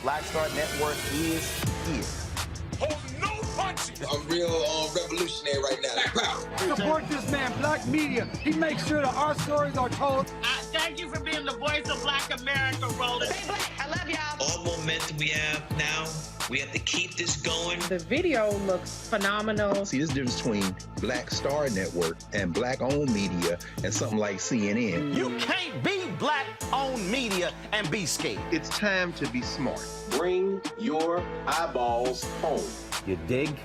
Black Star Network is here. Hold no punches. I'm real revolutionary right now. Support this man, Black Media. He makes sure that our stories are told. Thank you for being the voice of Black America, Roland. Stay black. I love y'all. All momentum we have now, we have to keep this going. The video looks phenomenal. See, there's a difference between Black Star Network and Black-owned media and something like CNN. You can't be Black-owned media and be scared. It's time to be smart. Bring your eyeballs home. You dig?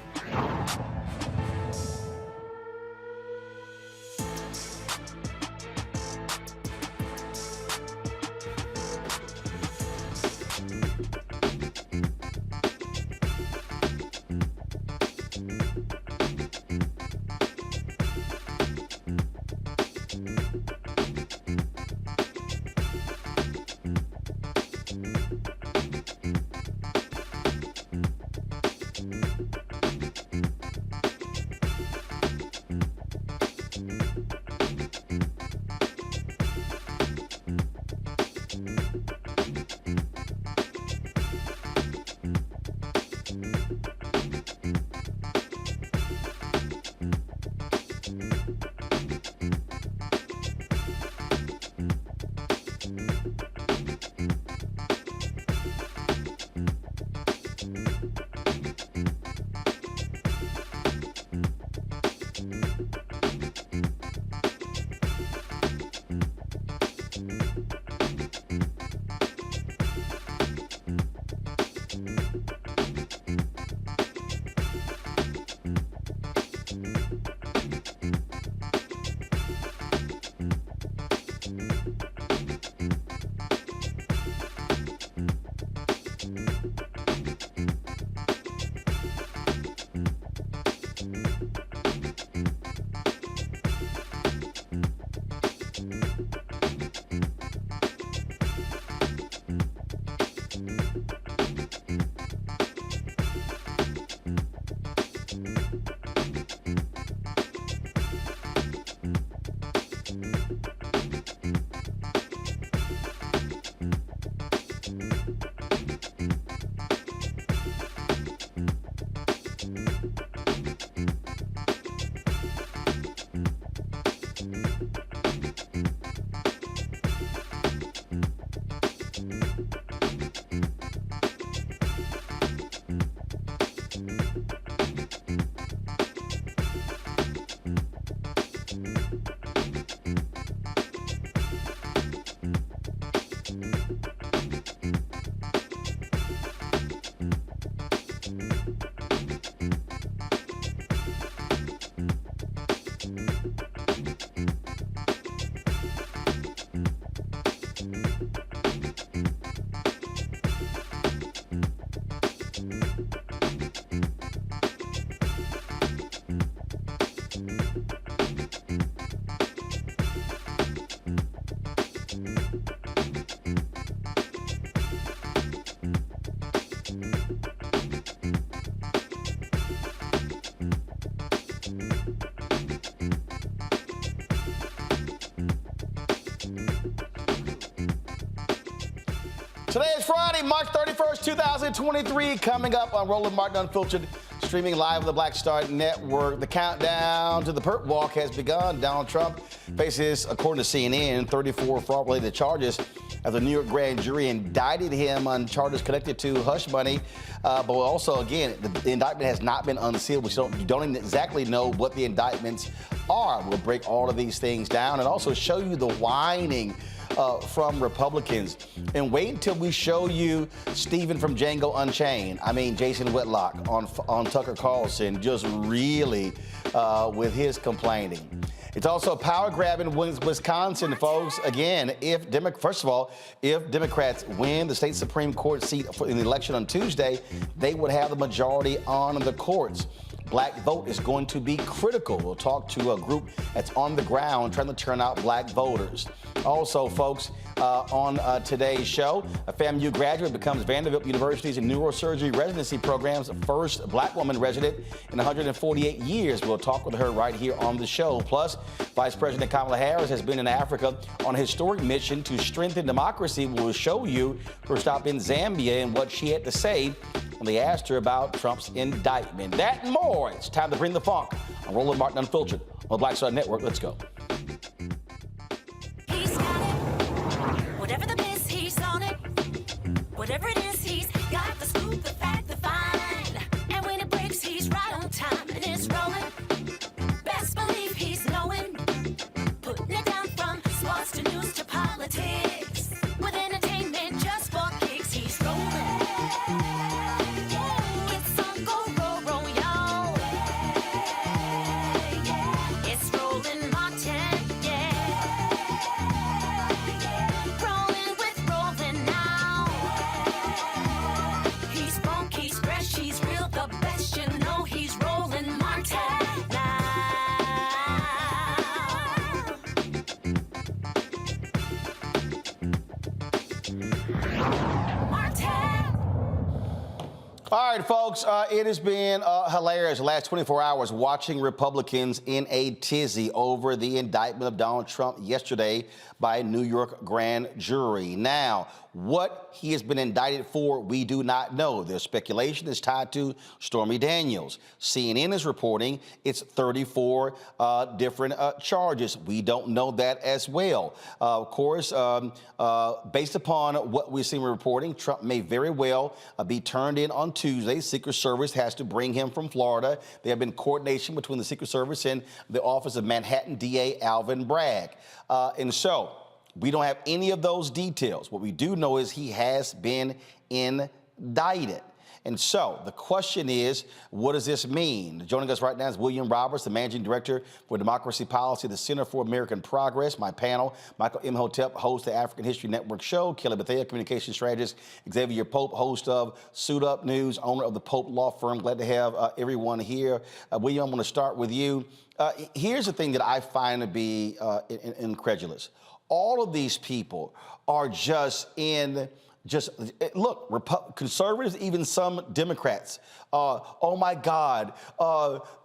Today is Friday, March 31st, 2023. Coming up on Roland Martin Unfiltered, streaming live on the Black Star Network. The countdown to the perp walk has begun. Donald Trump faces, according to CNN, 34 fraud-related charges as the New York grand jury indicted him on charges connected to hush money. But also, again, the indictment has not been unsealed. We don't exactly know what the indictments are. We'll break all of these things down and also show you the whining from Republicans. And wait until we show you Stephen from Django Unchained. I mean, Jason Whitlock on Tucker Carlson, just really with his complaining. It's also a power grab in Wisconsin, folks. Again, first of all, if Democrats win the state Supreme Court seat in the election on Tuesday, they would have the majority on the courts. Black vote is going to be critical. We'll talk to a group that's on the ground trying to turn out black voters. Also, folks, on today's show, a FAMU graduate becomes Vanderbilt University's neurosurgery residency program's first black woman resident in 148 years. We'll talk with her right here on the show. Plus, Vice President Kamala Harris has been in Africa on a historic mission to strengthen democracy. We'll show you her stop in Zambia and what she had to say when they asked her about Trump's indictment. That and more. It's time to bring the funk on Roland Martin Unfiltered on the Black Star Network. Let's go. He's got it. Whatever the biz, he's on it. Whatever it is, he's got the scoop, the fact, the find. And when it breaks, he's right on time and it's rolling. Best believe he's knowing. Putting it down from sports to news to politics. With entertainment just for kicks, he's rolling. All right, folks, it has been hilarious the last 24 hours watching Republicans in a tizzy over the indictment of Donald Trump yesterday by a New York grand jury. Now, what he has been indicted for, we do not know. There's speculation is tied to Stormy Daniels. CNN is reporting it's 34 different charges. We don't know that as well. Of course, based upon what we've seen reporting, Trump may very well be turned in on Tuesday. Secret Service has to bring him from Florida. There have been coordination between the Secret Service and the office of Manhattan DA Alvin Bragg. And so we don't have any of those details. What we do know is he has been indicted. And so the question is, what does this mean? Joining us right now is William Roberts, the Managing Director for Democracy Policy at the Center for American Progress. My panel, Michael Imhotep, host of the African History Network show, Kelly Bethea, communication strategist, Xavier Pope, host of Suit Up News, owner of the Pope Law Firm. Glad to have everyone here. William, I'm going to start with you. Here's the thing that I find to be incredulous. All of these people are look, conservatives, even some Democrats. Oh my God,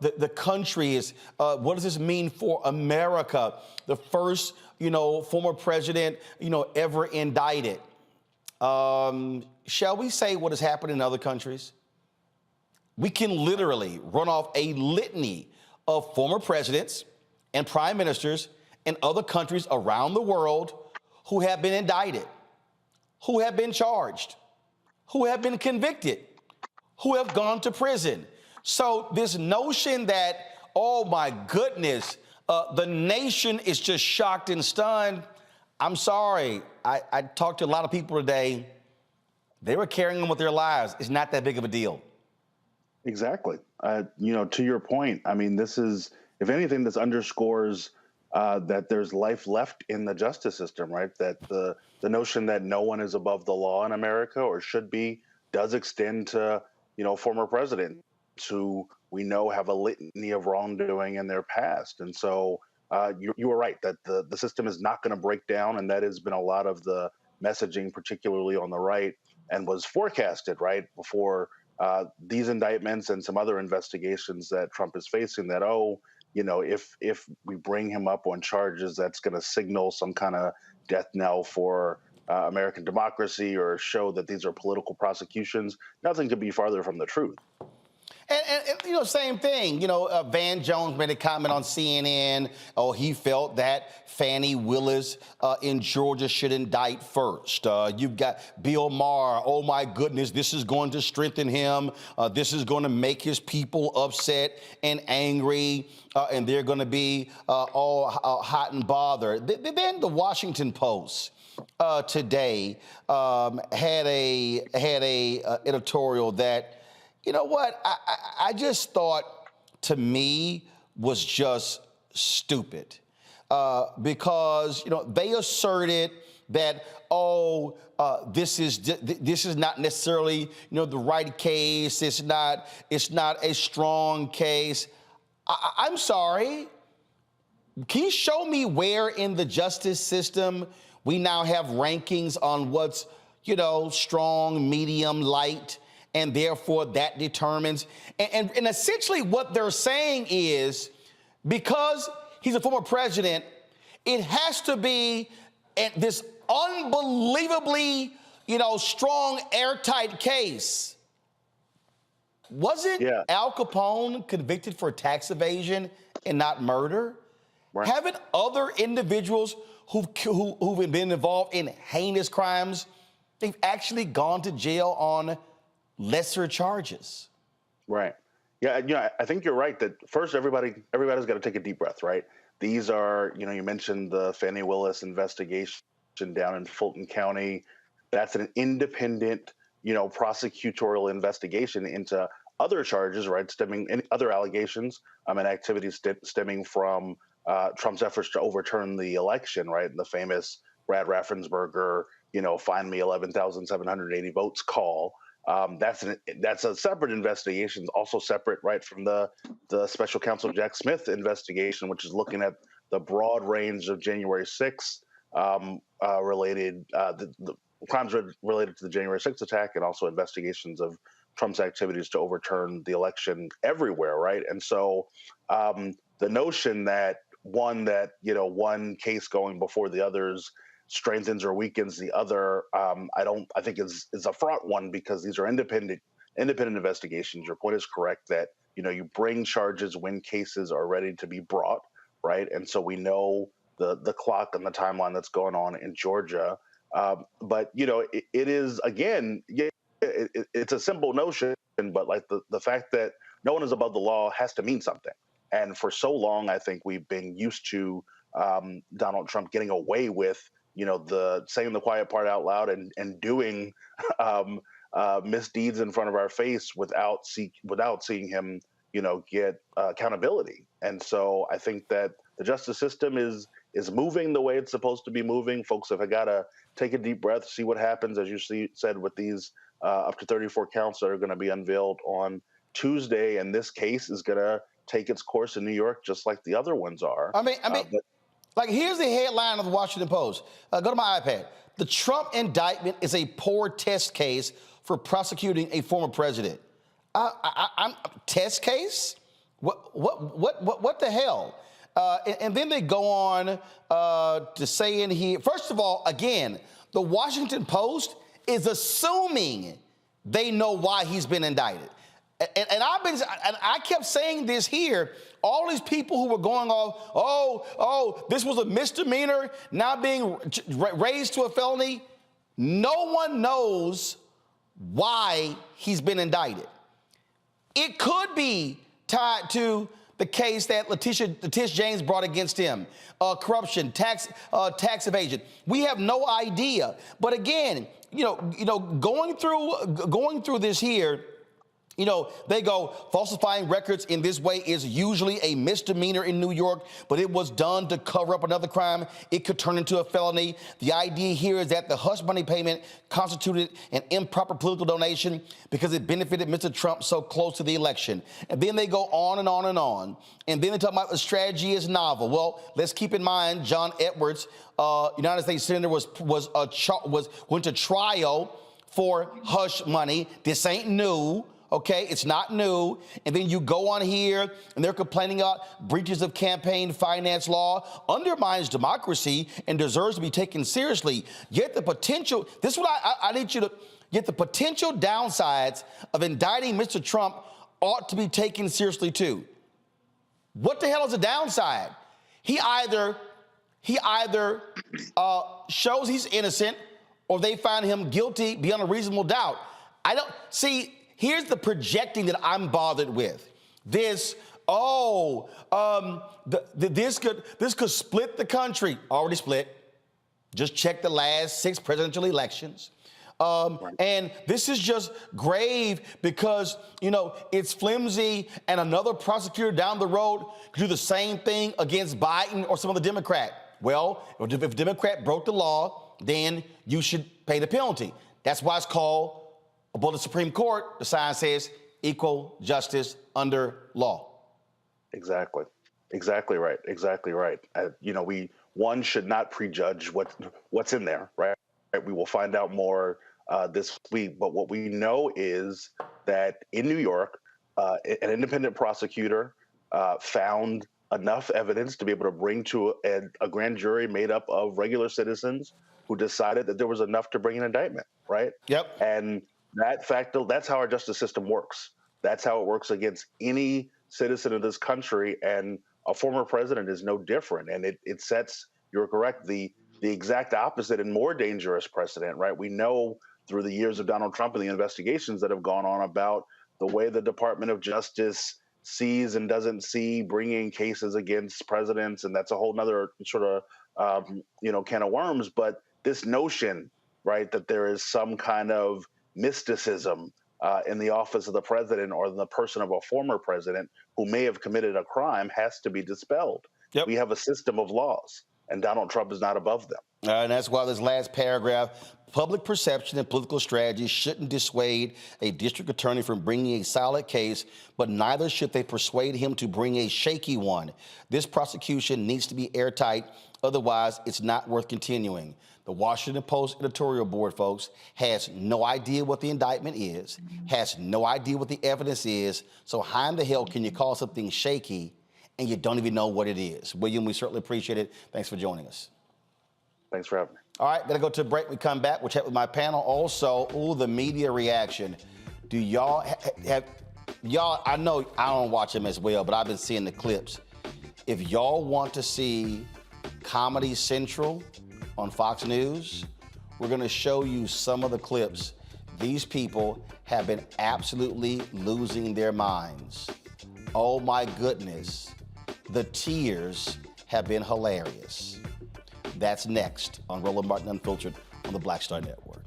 the country is, what does this mean for America? The first, former president, ever indicted. Shall we say what has happened in other countries? We can literally run off a litany of former presidents and prime ministers in other countries around the world who have been indicted, who have been charged, who have been convicted, who have gone to prison. So this notion that, oh my goodness, the nation is just shocked and stunned. I'm sorry. I talked to a lot of people today. They were carrying on with their lives. It's not that big of a deal. Exactly. To your point, I mean, this is if anything, this underscores that there's life left in the justice system, right? That the notion that no one is above the law in America or should be does extend to, former presidents who we know have a litany of wrongdoing in their past. And so you were right that the system is not going to break down. And that has been a lot of the messaging, particularly on the right, and was forecasted, right, before these indictments and some other investigations that Trump is facing, that, if we bring him up on charges, that's going to signal some kind of death knell for American democracy or show that these are political prosecutions. Nothing could be farther from the truth. And same thing. Van Jones made a comment on CNN. Oh, he felt that Fannie Willis in Georgia should indict first. You've got Bill Maher. Oh, my goodness, this is going to strengthen him. This is going to make his people upset and angry, and they're going to be all hot and bothered. Then the Washington Post today had a editorial that, you know what, I just thought, to me, was just stupid. Because, they asserted that, this is not necessarily, the right case. It's not a strong case. I'm sorry. Can you show me where in the justice system we now have rankings on what's, strong, medium, light? And therefore, that determines. And essentially what they're saying is, because he's a former president, it has to be this unbelievably, strong, airtight case. Wasn't Al Capone convicted for tax evasion and not murder? Right. Haven't other individuals who've been involved in heinous crimes, they've actually gone to jail on lesser charges? Right. Yeah, I think you're right that first everybody's got to take a deep breath, right? These are, you mentioned the Fannie Willis investigation down in Fulton County. That's an independent, prosecutorial investigation into other charges, right? Stemming in other allegations and activities stemming from Trump's efforts to overturn the election, right? The famous Brad Raffensperger, find me 11,780 votes call. That's a separate investigation, also separate, right, from the special counsel Jack Smith investigation, which is looking at the broad range of January 6th related the crimes related to the January 6th attack, and also investigations of Trump's activities to overturn the election everywhere, right? And so the notion that one case going before the others strengthens or weakens the other, I think is a fraught one, because these are independent investigations. Your point is correct that, you bring charges when cases are ready to be brought, right? And so we know the clock and the timeline that's going on in Georgia. But, it is, again, it's a simple notion, but like the fact that no one is above the law has to mean something. And for so long, I think we've been used to Donald Trump getting away with, the saying the quiet part out loud and doing misdeeds in front of our face without seeing him, get accountability. And so I think that the justice system is moving the way it's supposed to be moving. Folks have got to take a deep breath, see what happens, as you said, with these up to 34 counts that are going to be unveiled on Tuesday. And this case is going to take its course in New York, just like the other ones are. Like, here's the headline of the Washington Post. Go to my iPad. The Trump indictment is a poor test case for prosecuting a former president. I'm test case? What the hell? And then they go on to say in here, first of all, again, the Washington Post is assuming they know why he's been indicted. And I kept saying this here. All these people who were going off, this was a misdemeanor, now being raised to a felony. No one knows why he's been indicted. It could be tied to the case that Letitia James brought against him, corruption, tax evasion. We have no idea. But again, going through this here, You know, they go, falsifying records in this way is usually a misdemeanor in New York, but it was done to cover up another crime. It could turn into a felony. The idea here is that the hush money payment constituted an improper political donation because it benefited Mr. Trump so close to the election. And then they go on and on and on. And then they talk about the strategy is novel. Well, let's keep in mind, John Edwards, United States Senator, went to trial for hush money. This ain't new. Okay, it's not new. And then you go on here and they're complaining about breaches of campaign finance law, undermines democracy and deserves to be taken seriously. Yet the potential, this is what I need you to, yet the potential downsides of indicting Mr. Trump ought to be taken seriously too. What the hell is the downside? He either shows he's innocent or they find him guilty beyond a reasonable doubt. I don't see. Here's the projecting that I'm bothered with. This could split the country. Already split. Just check the last 6 presidential elections. And this is just grave because, you know, it's flimsy and another prosecutor down the road could do the same thing against Biden or some other Democrat. Well, if a Democrat broke the law, then you should pay the penalty. That's why it's called, above the Supreme Court, the sign says equal justice under law. Exactly. Exactly right. Exactly right. You know, one should not prejudge what's in there, right? We will find out more this week. But what we know is that in New York, an independent prosecutor found enough evidence to be able to bring to a grand jury made up of regular citizens who decided that there was enough to bring an indictment, right? Yep. And that's how our justice system works. That's how it works against any citizen of this country, and a former president is no different. And it sets, you're correct, the exact opposite and more dangerous precedent, right? We know through the years of Donald Trump and the investigations that have gone on about the way the Department of Justice sees and doesn't see bringing cases against presidents, and that's a whole nother sort of can of worms. But this notion, right, that there is some kind of mysticism in the office of the president or the person of a former president who may have committed a crime has to be dispelled. Yep. We have a system of laws, and Donald Trump is not above them. And that's why this last paragraph, public perception and political strategy shouldn't dissuade a district attorney from bringing a solid case, but neither should they persuade him to bring a shaky one. This prosecution needs to be airtight, otherwise it's not worth continuing. The Washington Post editorial board, folks, has no idea what the indictment is, has no idea what the evidence is, so how in the hell can you call something shaky and you don't even know what it is? William, we certainly appreciate it. Thanks for joining us. Thanks for having me. All right, gotta go to a break. We come back, we'll chat with my panel. Also, the media reaction. Do y'all have, I know I don't watch them as well, but I've been seeing the clips. If y'all want to see Comedy Central on Fox News, we're gonna show you some of the clips. These people have been absolutely losing their minds. Oh my goodness, the tears have been hilarious. That's next on Roland Martin Unfiltered on the Black Star Network.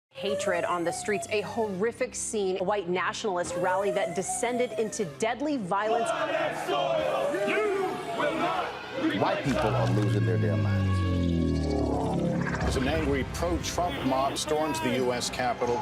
Hatred on the streets, a horrific scene, a white nationalist rally that descended into deadly violence. White people are losing their damn minds. As an angry pro-Trump mob storms the U.S. Capitol,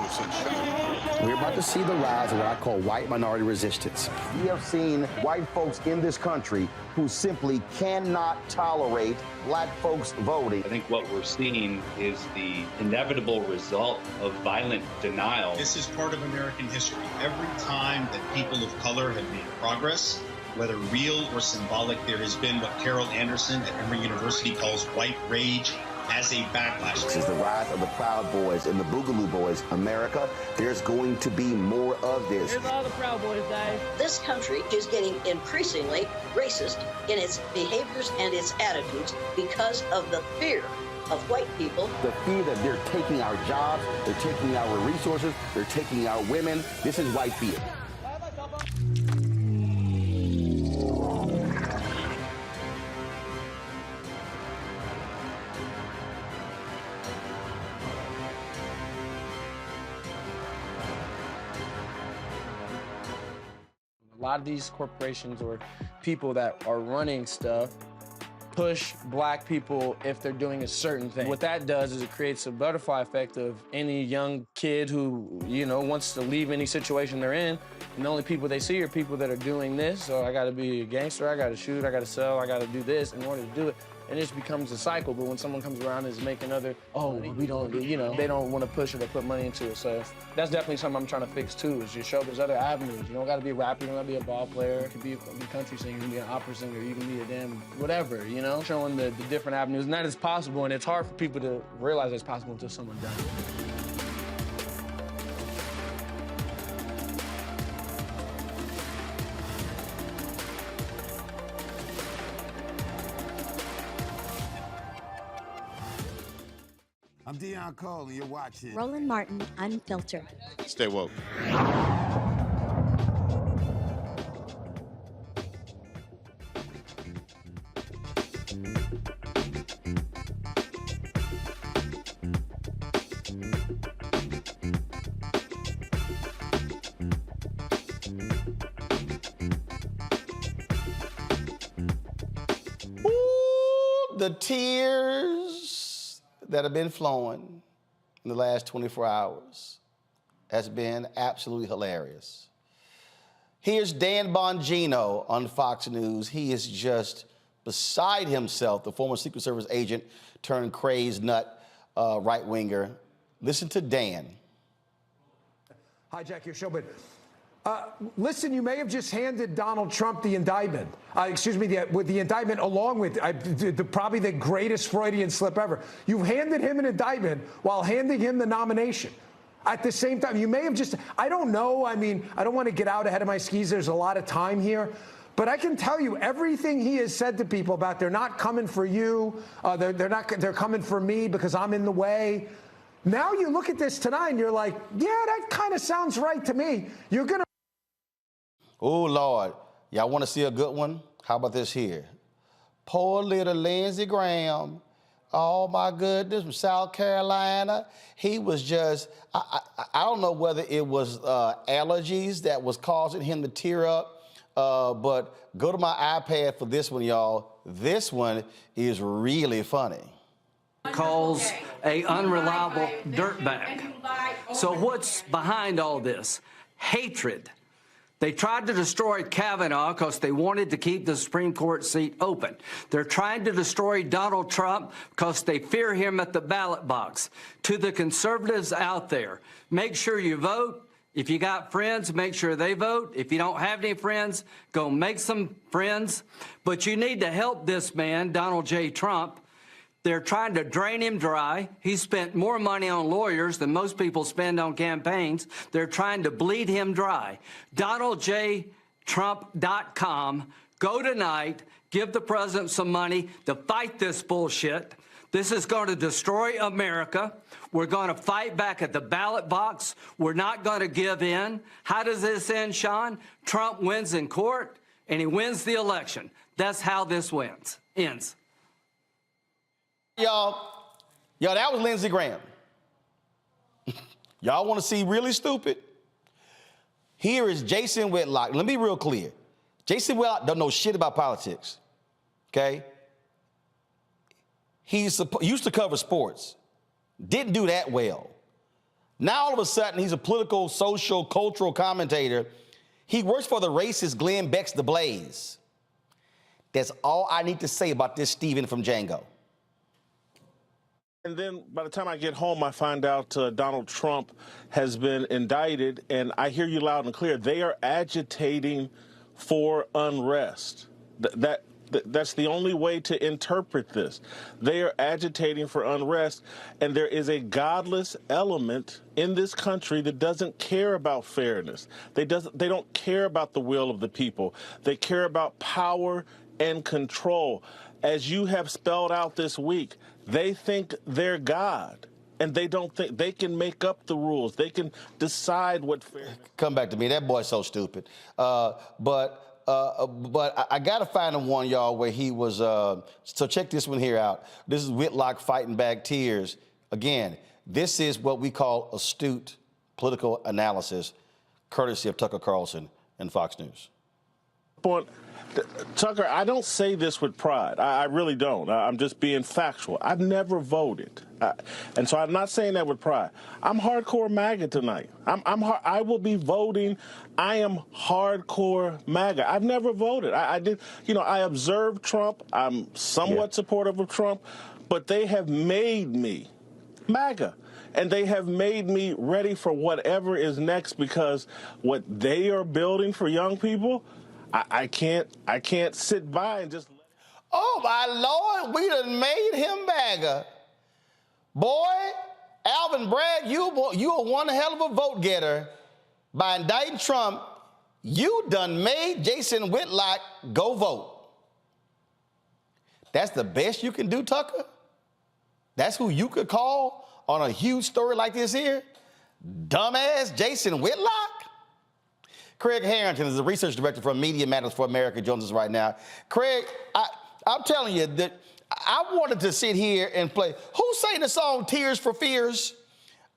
we're about to see the rise of what I call white minority resistance. We have seen white folks in this country who simply cannot tolerate black folks voting. I think what we're seeing is the inevitable result of violent denial. This is part of American history. Every time that people of color have made progress, whether real or symbolic, there has been what Carol Anderson at Emory University calls white rage as a backlash. This is the rise of the Proud Boys and the Boogaloo Boys. America, there's going to be more of this. Here's all the Proud Boys, guys. This country is getting increasingly racist in its behaviors and its attitudes because of the fear of white people. The fear that they're taking our jobs, they're taking our resources, they're taking our women. This is white fear. lot of these corporations or people that are running stuff push black people if they're doing a certain thing. What that does is it creates a butterfly effect of any young kid who, you know, wants to leave any situation they're in, and the only people they see are people that are doing this. So I gotta be a gangster, I gotta shoot, I gotta sell, I gotta do this in order to do it. And it just becomes a cycle. But when someone comes around and is making other, oh, we don't, you know, they don't want to push it or put money into it. So that's definitely something I'm trying to fix too, is just show there's other avenues. You don't got to be a rapper, you don't got to be a ball player. You can be a country singer, you can be an opera singer, you can be a damn whatever, you know? Showing the different avenues, and that is possible, and it's hard for people to realize it's possible until someone does it. I'm Dion Cole, and you're watching Roland Martin Unfiltered. Stay woke. Ooh, the tears that have been flowing in the last 24 hours has been absolutely hilarious. Here's Dan Bongino on Fox News. He is just beside himself, the former Secret Service agent turned crazed nut right-winger. Listen to Dan. Hijack your show, but listen, you may have just handed Donald Trump the indictment. With the indictment along with probably the greatest Freudian slip ever. You've handed him an indictment while handing him the nomination. At the same time, you may have just, I don't know. I mean, I don't want to get out ahead of my skis. There's a lot of time here. But I can tell you everything he has said to people about they're not coming for you, they're coming for me because I'm in the way. Now you look at this tonight and you're like, yeah, that kind of sounds right to me. You're going to. Oh, Lord. Y'all want to see a good one? How about this here? Poor little Lindsey Graham. Oh, my goodness, from South Carolina. He was just, I don't know whether it was allergies that was causing him to tear up, but go to my iPad for this one, y'all. This one is really funny. Calls a unreliable dirtbag. So what's behind all this? Hatred. They tried to destroy Kavanaugh because they wanted to keep the Supreme Court seat open. They're trying to destroy Donald Trump because they fear him at the ballot box. To the conservatives out there, make sure you vote. If you got friends, make sure they vote. If you don't have any friends, go make some friends. But you need to help this man, Donald J. Trump. They're trying to drain him dry. He spent more money on lawyers than most people spend on campaigns. They're trying to bleed him dry. DonaldJTrump.com. Go tonight. Give the president some money to fight this bullshit. This is going to destroy America. We're going to fight back at the ballot box. We're not going to give in. How does this end, Sean? Trump wins in court, and he wins the election. That's how this ends. Y'all, that was Lindsey Graham. Y'all want to see really stupid? Here is Jason Whitlock. Let me be real clear. Jason Whitlock don't know shit about politics, okay? He used to cover sports. Didn't do that well. Now, all of a sudden, he's a political, social, cultural commentator. He works for the racist Glenn Beck's The Blaze. That's all I need to say about this Steven from Django. And then by the time I get home, I find out Donald Trump has been indicted, and I hear you loud and clear. They are agitating for unrest. That's the only way to interpret this. They are agitating for unrest, and there is a godless element in this country that doesn't care about fairness. They don't care about the will of the people. They care about power and control. As you have spelled out this week, they think they're God, and they don't think they can make up the rules. They can decide what fairness. Come back to me. That boy's so stupid. But I got to find the one, y'all, where he was. So check this one here out. This is Whitlock fighting back tears. Again, this is what we call astute political analysis, courtesy of Tucker Carlson and Fox News. on. Tucker, I don't say this with pride. I really don't. I'm just being factual. I've never voted. And so I'm not saying that with pride. I'm hardcore MAGA tonight. I will be voting. I am hardcore MAGA. I've never voted. I did, I observed Trump. I'm somewhat supportive of Trump, but they have made me MAGA. And they have made me ready for whatever is next, because what they are building for young people, I can't sit by and just. Oh my Lord, we done made him MAGA. Boy, Alvin Bragg, you are one hell of a vote getter. By indicting Trump, you done made Jason Whitlock go vote. That's the best you can do, Tucker? That's who you could call on a huge story like this here? Dumbass Jason Whitlock? Craig Harrington is the research director for Media Matters for America, joins us right now. Craig, I'm telling you that I wanted to sit here and play. Who sang the song Tears for Fears?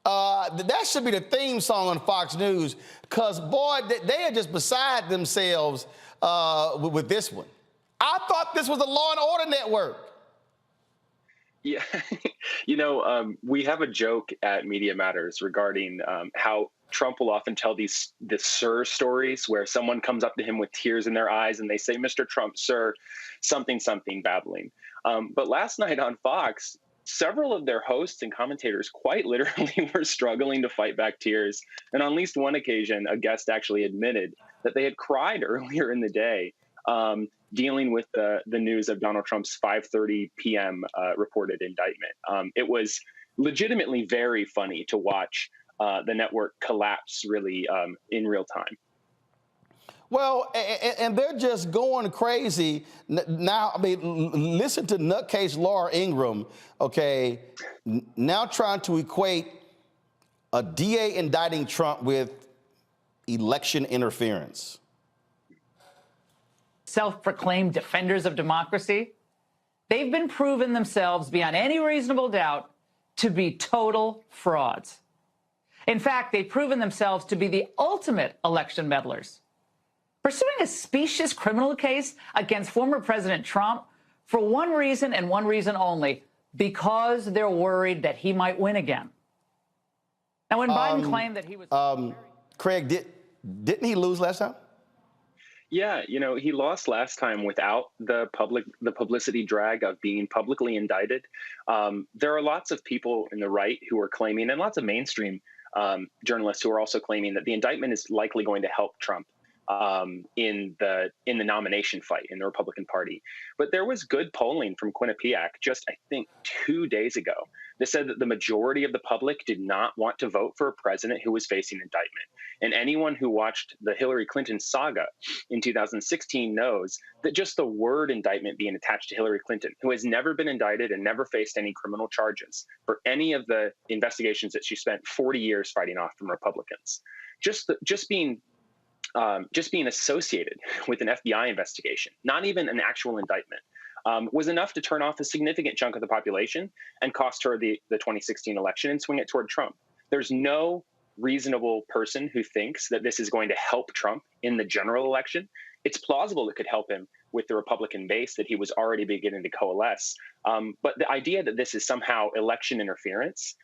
That should be the theme song on Fox News, because, boy, they are just beside themselves with this one. I thought this was a Law and Order network. Yeah, we have a joke at Media Matters regarding how Trump will often tell the sir stories where someone comes up to him with tears in their eyes and they say, "Mr. Trump, sir," something, babbling. But last night on Fox, several of their hosts and commentators quite literally were struggling to fight back tears. And on at least one occasion, a guest actually admitted that they had cried earlier in the day, dealing with the news of Donald Trump's 5:30 p.m. Reported indictment. It was legitimately very funny to watch the network collapse really in real time. Well, and they're just going crazy now. I mean, listen to nutcase Laura Ingraham, okay, now trying to equate a DA indicting Trump with election interference. Self-proclaimed defenders of democracy, they've been proven themselves beyond any reasonable doubt to be total frauds. In fact, they've proven themselves to be the ultimate election meddlers, pursuing a specious criminal case against former President Trump for one reason and one reason only, because they're worried that he might win again. Now, when Biden claimed that he was... Craig, didn't he lose last time? Yeah, he lost last time without the publicity drag of being publicly indicted. There are lots of people in the right who are claiming, and lots of mainstream journalists who are also claiming, that the indictment is likely going to help Trump in the nomination fight in the Republican Party. But there was good polling from Quinnipiac just, I think, 2 days ago that said that the majority of the public did not want to vote for a president who was facing indictment. And anyone who watched the Hillary Clinton saga in 2016 knows that just the word indictment being attached to Hillary Clinton, who has never been indicted and never faced any criminal charges for any of the investigations that she spent 40 years fighting off from Republicans, just being associated with an FBI investigation, not even an actual indictment, was enough to turn off a significant chunk of the population and cost her the 2016 election and swing it toward Trump. There's no reasonable person who thinks that this is going to help Trump in the general election. It's plausible it could help him with the Republican base that he was already beginning to coalesce. But the idea that this is somehow election interference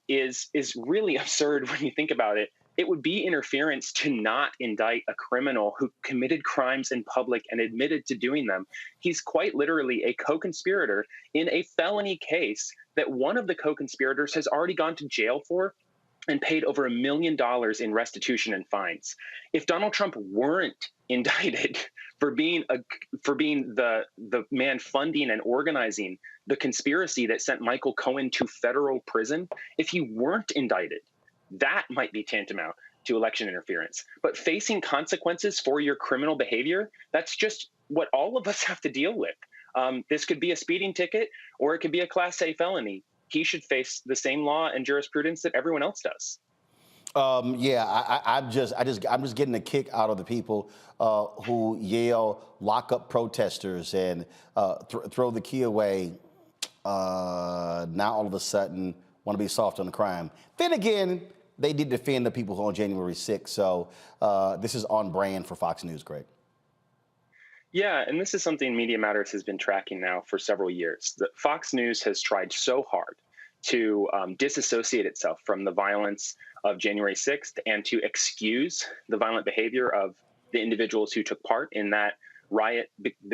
is really absurd when you think about it. It would be interference to not indict a criminal who committed crimes in public and admitted to doing them. He's quite literally a co-conspirator in a felony case that one of the co-conspirators has already gone to jail for and paid over $1 million in restitution and fines. If Donald Trump weren't indicted for being the man funding and organizing the conspiracy that sent Michael Cohen to federal prison, if he weren't indicted, that might be tantamount to election interference. But facing consequences for your criminal behavior, that's just what all of us have to deal with. This could be a speeding ticket, or it could be a Class A felony. He should face the same law and jurisprudence that everyone else does. I'm just getting a kick out of the people who yell, "Lock up protesters," and throw the key away. Now all of a sudden want to be soft on the crime. Then again, they did defend the people on January 6th, so this is on brand for Fox News, Greg. Yeah, and this is something Media Matters has been tracking now for several years. Fox News has tried so hard to disassociate itself from the violence of January 6th and to excuse the violent behavior of the individuals who took part in that riot,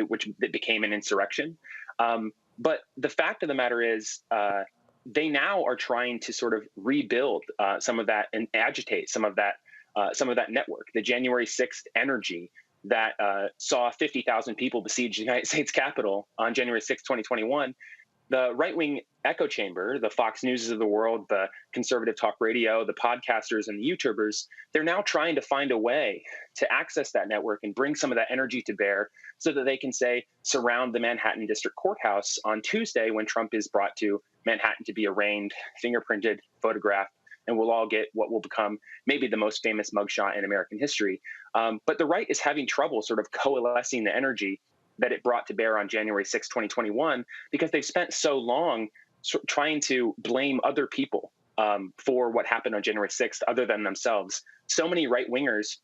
which became an insurrection. But the fact of the matter is, they now are trying to sort of rebuild some of that and agitate some of that network, the January 6th energy that saw 50,000 people besiege the United States Capitol on January 6, 2021. The right-wing echo chamber, the Fox Newses of the world, the conservative talk radio, the podcasters and the YouTubers, they're now trying to find a way to access that network and bring some of that energy to bear so that they can, say, surround the Manhattan District Courthouse on Tuesday when Trump is brought to Manhattan to be arraigned, fingerprinted, photographed, and we'll all get what will become maybe the most famous mugshot in American history. But the right is having trouble sort of coalescing the energy that it brought to bear on January 6, 2021, because they've spent so long trying to blame other people for what happened on January 6th other than themselves. So many right-wingers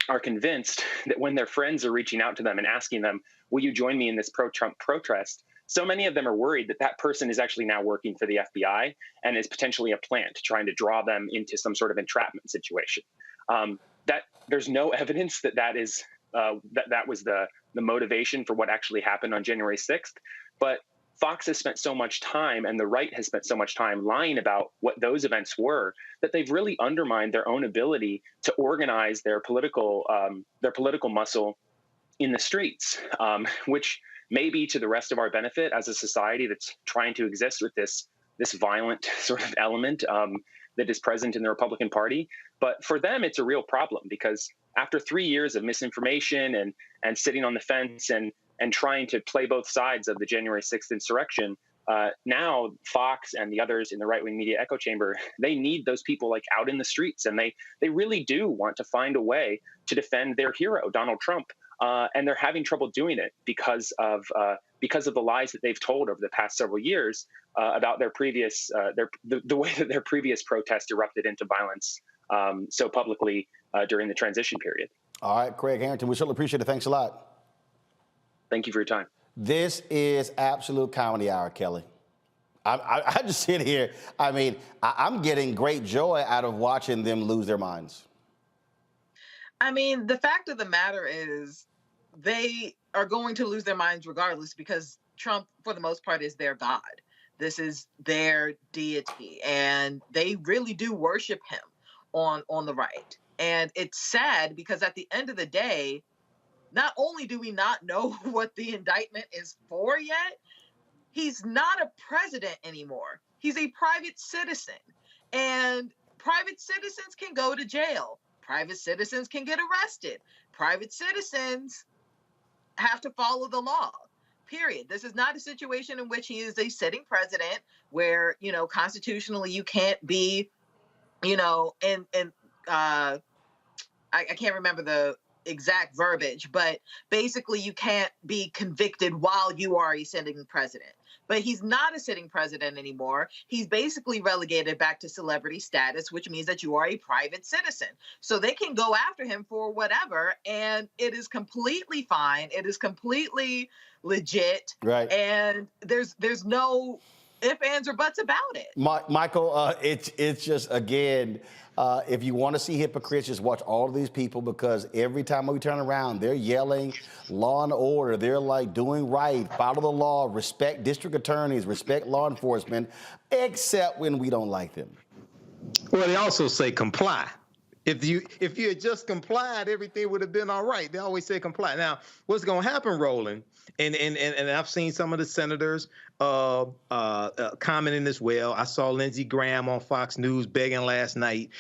are convinced that when their friends are reaching out to them and asking them, will you join me in this pro-Trump protest? So many of them are worried that that person is actually now working for the FBI and is potentially a plant trying to draw them into some sort of entrapment situation. That there's no evidence that that was the motivation for what actually happened on January 6th. But Fox has spent so much time and the right has spent so much time lying about what those events were that they've really undermined their own ability to organize their political muscle in the streets, which may be to the rest of our benefit as a society that's trying to exist with this violent sort of element that is present in the Republican Party. But for them, it's a real problem because after 3 years of misinformation and sitting on the fence and trying to play both sides of the January 6th insurrection, now Fox and the others in the right-wing media echo chamber, they need those people like out in the streets, and they really do want to find a way to defend their hero, Donald Trump. And they're having trouble doing it because of the lies that they've told over the past several years about their previous the way that their previous protest erupted into violence so publicly during the transition period. All right, Craig Harrington, we certainly appreciate it. Thanks a lot. Thank you for your time. This is absolute comedy hour, Kelly. I just sit here. I mean, I'm getting great joy out of watching them lose their minds. I mean, the fact of the matter is they are going to lose their minds regardless because Trump, for the most part, is their God. This is their deity, and they really do worship him on the right. And it's sad because at the end of the day, not only do we not know what the indictment is for yet, he's not a president anymore. He's a private citizen, and private citizens can go to jail. Private citizens can get arrested. Private citizens have to follow the law, period. This is not a situation in which he is a sitting president where, constitutionally you can't be, I can't remember the exact verbiage, but basically you can't be convicted while you are a sitting president. But he's not a sitting president anymore. He's basically relegated back to celebrity status, which means that you are a private citizen. So they can go after him for whatever, and it is completely fine. It is completely legit. Right. And there's no ifs, ands, or buts about it. Michael, it's just, again, if you want to see hypocrites, just watch all of these people, because every time we turn around, they're yelling law and order. They're like doing right, follow the law, respect district attorneys, respect law enforcement, except when we don't like them. Well, they also say comply. If you had just complied, everything would have been all right. They always say comply. Now, what's going to happen, Roland, and I've seen some of the senators commenting as well. I saw Lindsey Graham on Fox News begging last night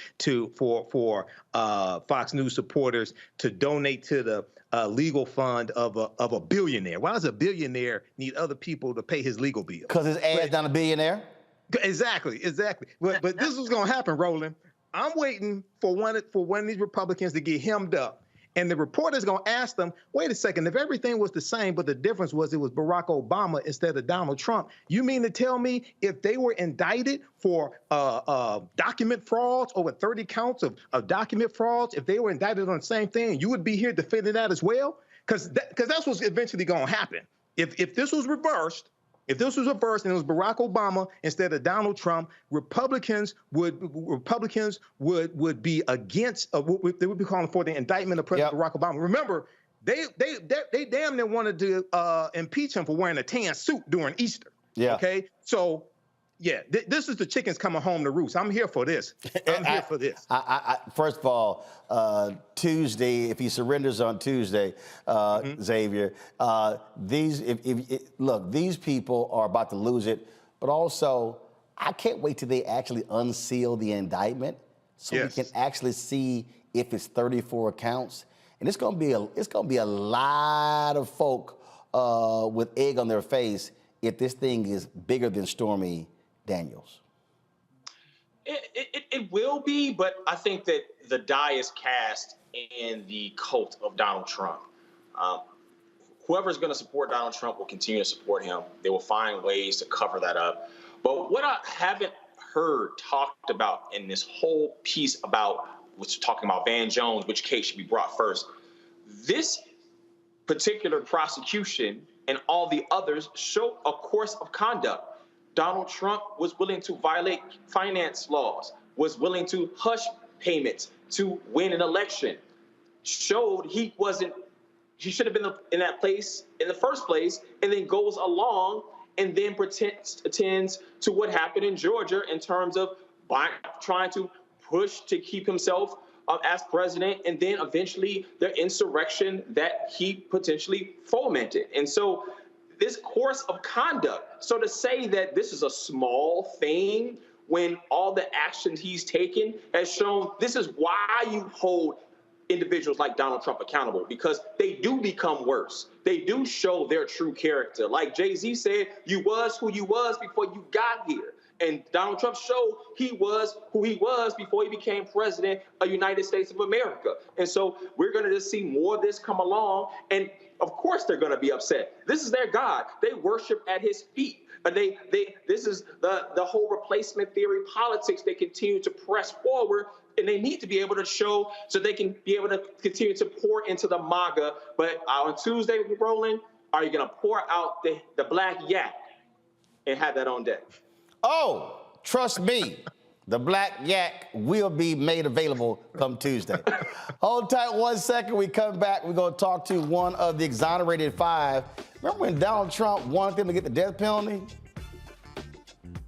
for Fox News supporters to donate to the legal fund of a billionaire. Why does a billionaire need other people to pay his legal bills? Because his ad's not a billionaire? Exactly. But this is going to happen, Roland. I'm waiting for one of these Republicans to get hemmed up. And the reporter's going to ask them, wait a second, if everything was the same, but the difference was it was Barack Obama instead of Donald Trump, you mean to tell me if they were indicted for document frauds, over 30 counts of document frauds, if they were indicted on the same thing, you would be here defending that as well? because that's what's eventually going to happen. If this was reversed, and it was Barack Obama instead of Donald Trump, Republicans would be against. They would be calling for the indictment of President Barack Obama. Remember, they damn near wanted to impeach him for wearing a tan suit during Easter. Yeah. Okay. So. Yeah, this is the chickens coming home to roost. I'm here for this. First of all, Tuesday, if he surrenders on Tuesday, Xavier, these people are about to lose it. But also, I can't wait till they actually unseal the indictment so we can actually see if it's 34 counts. And it's gonna be a lot of folk with egg on their face if this thing is bigger than Stormy Daniels. It will be, but I think that the die is cast in the cult of Donald Trump. Whoever's going to support Donald Trump will continue to support him. They will find ways to cover that up. But what I haven't heard talked about in this whole piece about, which talking about Van Jones, which case should be brought first, this particular prosecution and all the others show a course of conduct. Donald Trump was willing to violate finance laws, was willing to hush payments to win an election, showed he should have been in that place in the first place, and then goes along and then attends to what happened in Georgia in terms of trying to push to keep himself as president, and then eventually the insurrection that he potentially fomented. And so this course of conduct. So to say that this is a small thing when all the actions he's taken has shown this is why you hold individuals like Donald Trump accountable, because they do become worse. They do show their true character. Like Jay-Z said, you was who you was before you got here. And Donald Trump showed he was who he was before he became president of the United States of America. And so we're going to just see more of this come along. And of course they're going to be upset. This is their God. They worship at his feet. This is the whole replacement theory politics they continue to press forward, and they need to be able to show so they can be able to continue to pour into the MAGA. But on Tuesday, Roland, are you going to pour out the black yak and have that on deck? Oh, trust me, the black yak will be made available come Tuesday. Hold tight 1 second. We come back. We're going to talk to one of the exonerated 5. Remember when Donald Trump wanted them to get the death penalty?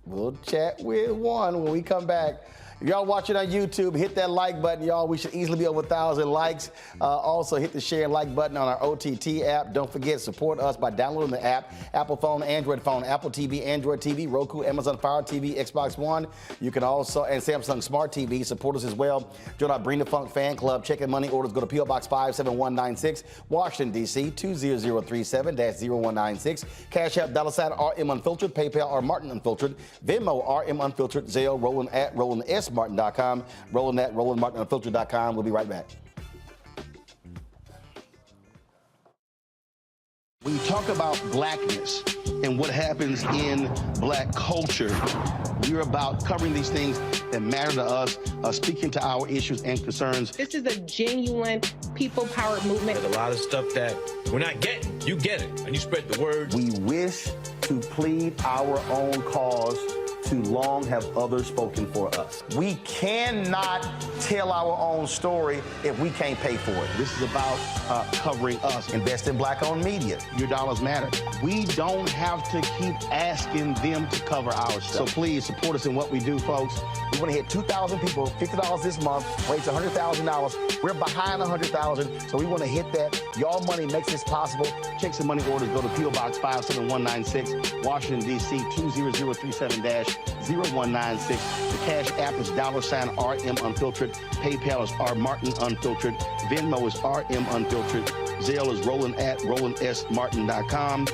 We'll chat with one when we come back. If y'all watching on YouTube, hit that like button, y'all. We should easily be over 1,000 likes. Also, hit the share and like button on our OTT app. Don't forget, support us by downloading the app. Apple phone, Android phone, Apple TV, Android TV, Roku, Amazon Fire TV, Xbox One. You can also, and Samsung Smart TV, support us as well. Join our Bring the Funk fan club. Checking money orders. Go to P.O. Box 57196, Washington, D.C., 20037-0196. Cash App, $RM Unfiltered. PayPal, R Martin Unfiltered. Venmo, RM Unfiltered. Zelle, Roland at Roland S. Martin.com, Roland at RolandMartinUnfiltered.com. We'll be right back. When you talk about blackness and what happens in black culture, we're about covering these things that matter to us, speaking to our issues and concerns. This is a genuine people-powered movement. There's a lot of stuff that we're not getting. You get it, and you spread the word. We wish to plead our own cause. Too long have others spoken for us. We cannot tell our own story if we can't pay for it. This is about covering us. Invest in black-owned media. Your dollars matter. We don't have to keep asking them to cover our stuff. So please support us in what we do, folks. We want to hit 2,000 people, $50 this month, raise $100,000. We're behind 100,000, so we want to hit that. Y'all money makes this possible. Check some money orders. Go to P.O. Box 57196, Washington, D.C., 20037-0196. The Cash App is $RM Unfiltered. PayPal is R Martin Unfiltered. Venmo is RM Unfiltered. Zelle is Roland at RolandSMartin.com.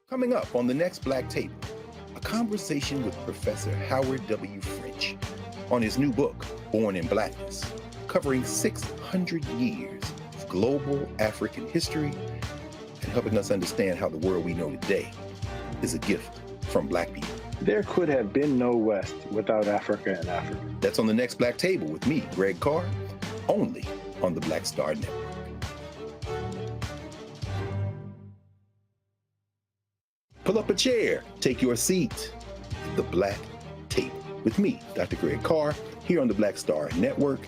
Coming up on the next Black Table, a conversation with Professor Howard W. French on his new book, Born in Blackness, covering 600 years of global African history and helping us understand how the world we know today is a gift from Black people. There could have been no West without Africa and Africa. That's on the next Black Table with me, Greg Carr, only on the Black Star Network. Pull up a chair, take your seat. The Black Tape with me, Dr. Greg Carr, here on the Black Star Network.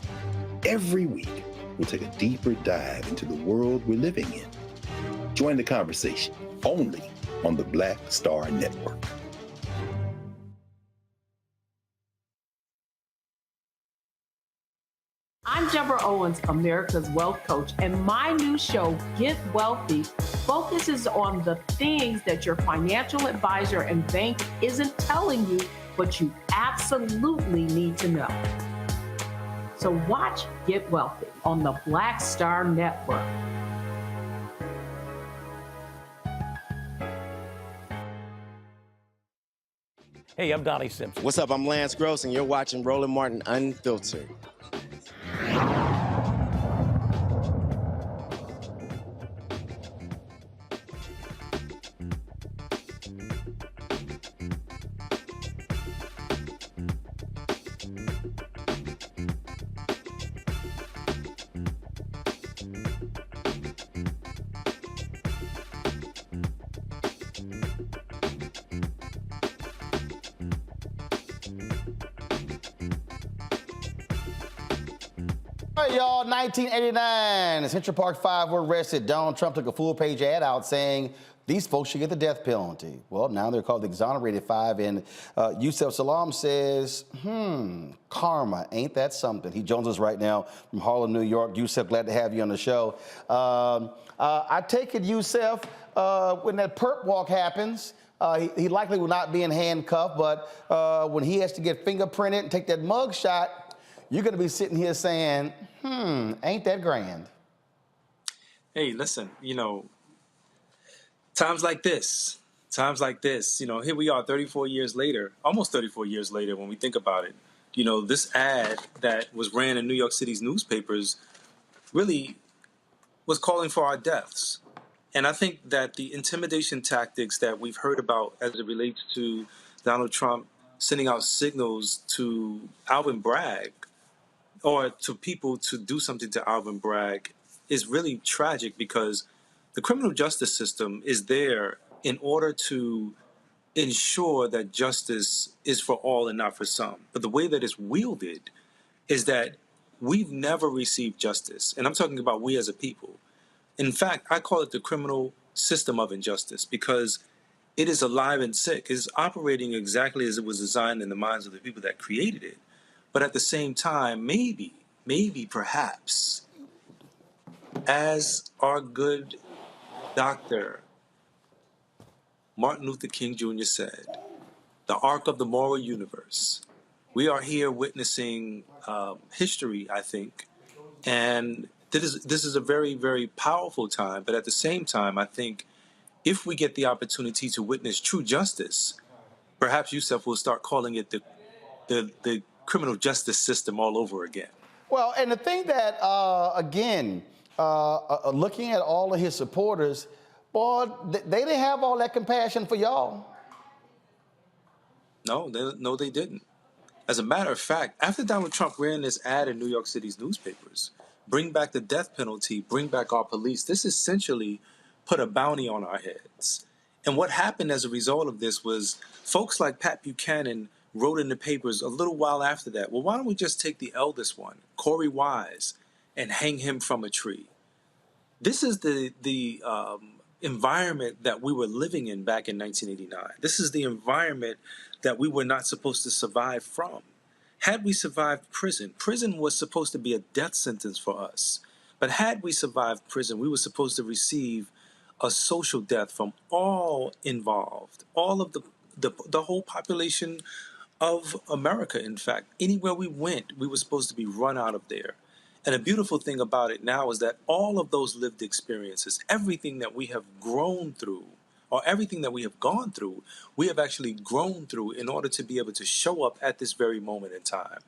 Every week, we'll take a deeper dive into the world we're living in. Join the conversation only on the Black Star Network. I'm Deborah Owens, America's Wealth Coach, and my new show, Get Wealthy, focuses on the things that your financial advisor and bank isn't telling you, but you absolutely need to know. So watch Get Wealthy on the Black Star Network. Hey, I'm Donnie Simpson. What's up? I'm Lance Gross, and you're watching Roland Martin Unfiltered. All right, y'all, 1989, Central Park 5 were arrested. Donald Trump took a full-page ad out saying these folks should get the death penalty. Well, now they're called the exonerated 5, and Yusef Salaam says, karma, ain't that something? He joins us right now from Harlem, New York. Yusef, glad to have you on the show. I take it, Yusef, when that perp walk happens, he likely will not be in handcuffed, but when he has to get fingerprinted and take that mug shot, you're going to be sitting here saying, ain't that grand? Hey, listen, times like this, here we are 34 years later, almost 34 years later when we think about it. This ad that was ran in New York City's newspapers really was calling for our deaths. And I think that the intimidation tactics that we've heard about as it relates to Donald Trump sending out signals to Alvin Bragg, or to people to do something to Alvin Bragg, is really tragic, because the criminal justice system is there in order to ensure that justice is for all and not for some. But the way that it's wielded is that we've never received justice. And I'm talking about we as a people. In fact, I call it the criminal system of injustice, because it is alive and sick. It is operating exactly as it was designed in the minds of the people that created it. But at the same time, maybe, perhaps, as our good Dr. Martin Luther King Jr. said, the arc of the moral universe, we are here witnessing history, I think. And this is a very, very powerful time. But at the same time, I think if we get the opportunity to witness true justice, perhaps Yusef will start calling it the criminal justice system all over again. Well, and the thing that, again, looking at all of his supporters, boy, they didn't have all that compassion for y'all. No, they didn't. As a matter of fact, after Donald Trump ran this ad in New York City's newspapers, bring back the death penalty, bring back our police, this essentially put a bounty on our heads. And what happened as a result of this was folks like Pat Buchanan wrote in the papers a little while after that, well, why don't we just take the eldest one, Corey Wise, and hang him from a tree? This is the environment that we were living in back in 1989. This is the environment that we were not supposed to survive from. Had we survived prison, prison was supposed to be a death sentence for us. But had we survived prison, we were supposed to receive a social death from all involved, all of the whole population of America, in fact. Anywhere we went, we were supposed to be run out of there. And the beautiful thing about it now is that all of those lived experiences, everything that we have grown through, or everything that we have gone through, we have actually grown through in order to be able to show up at this very moment in time.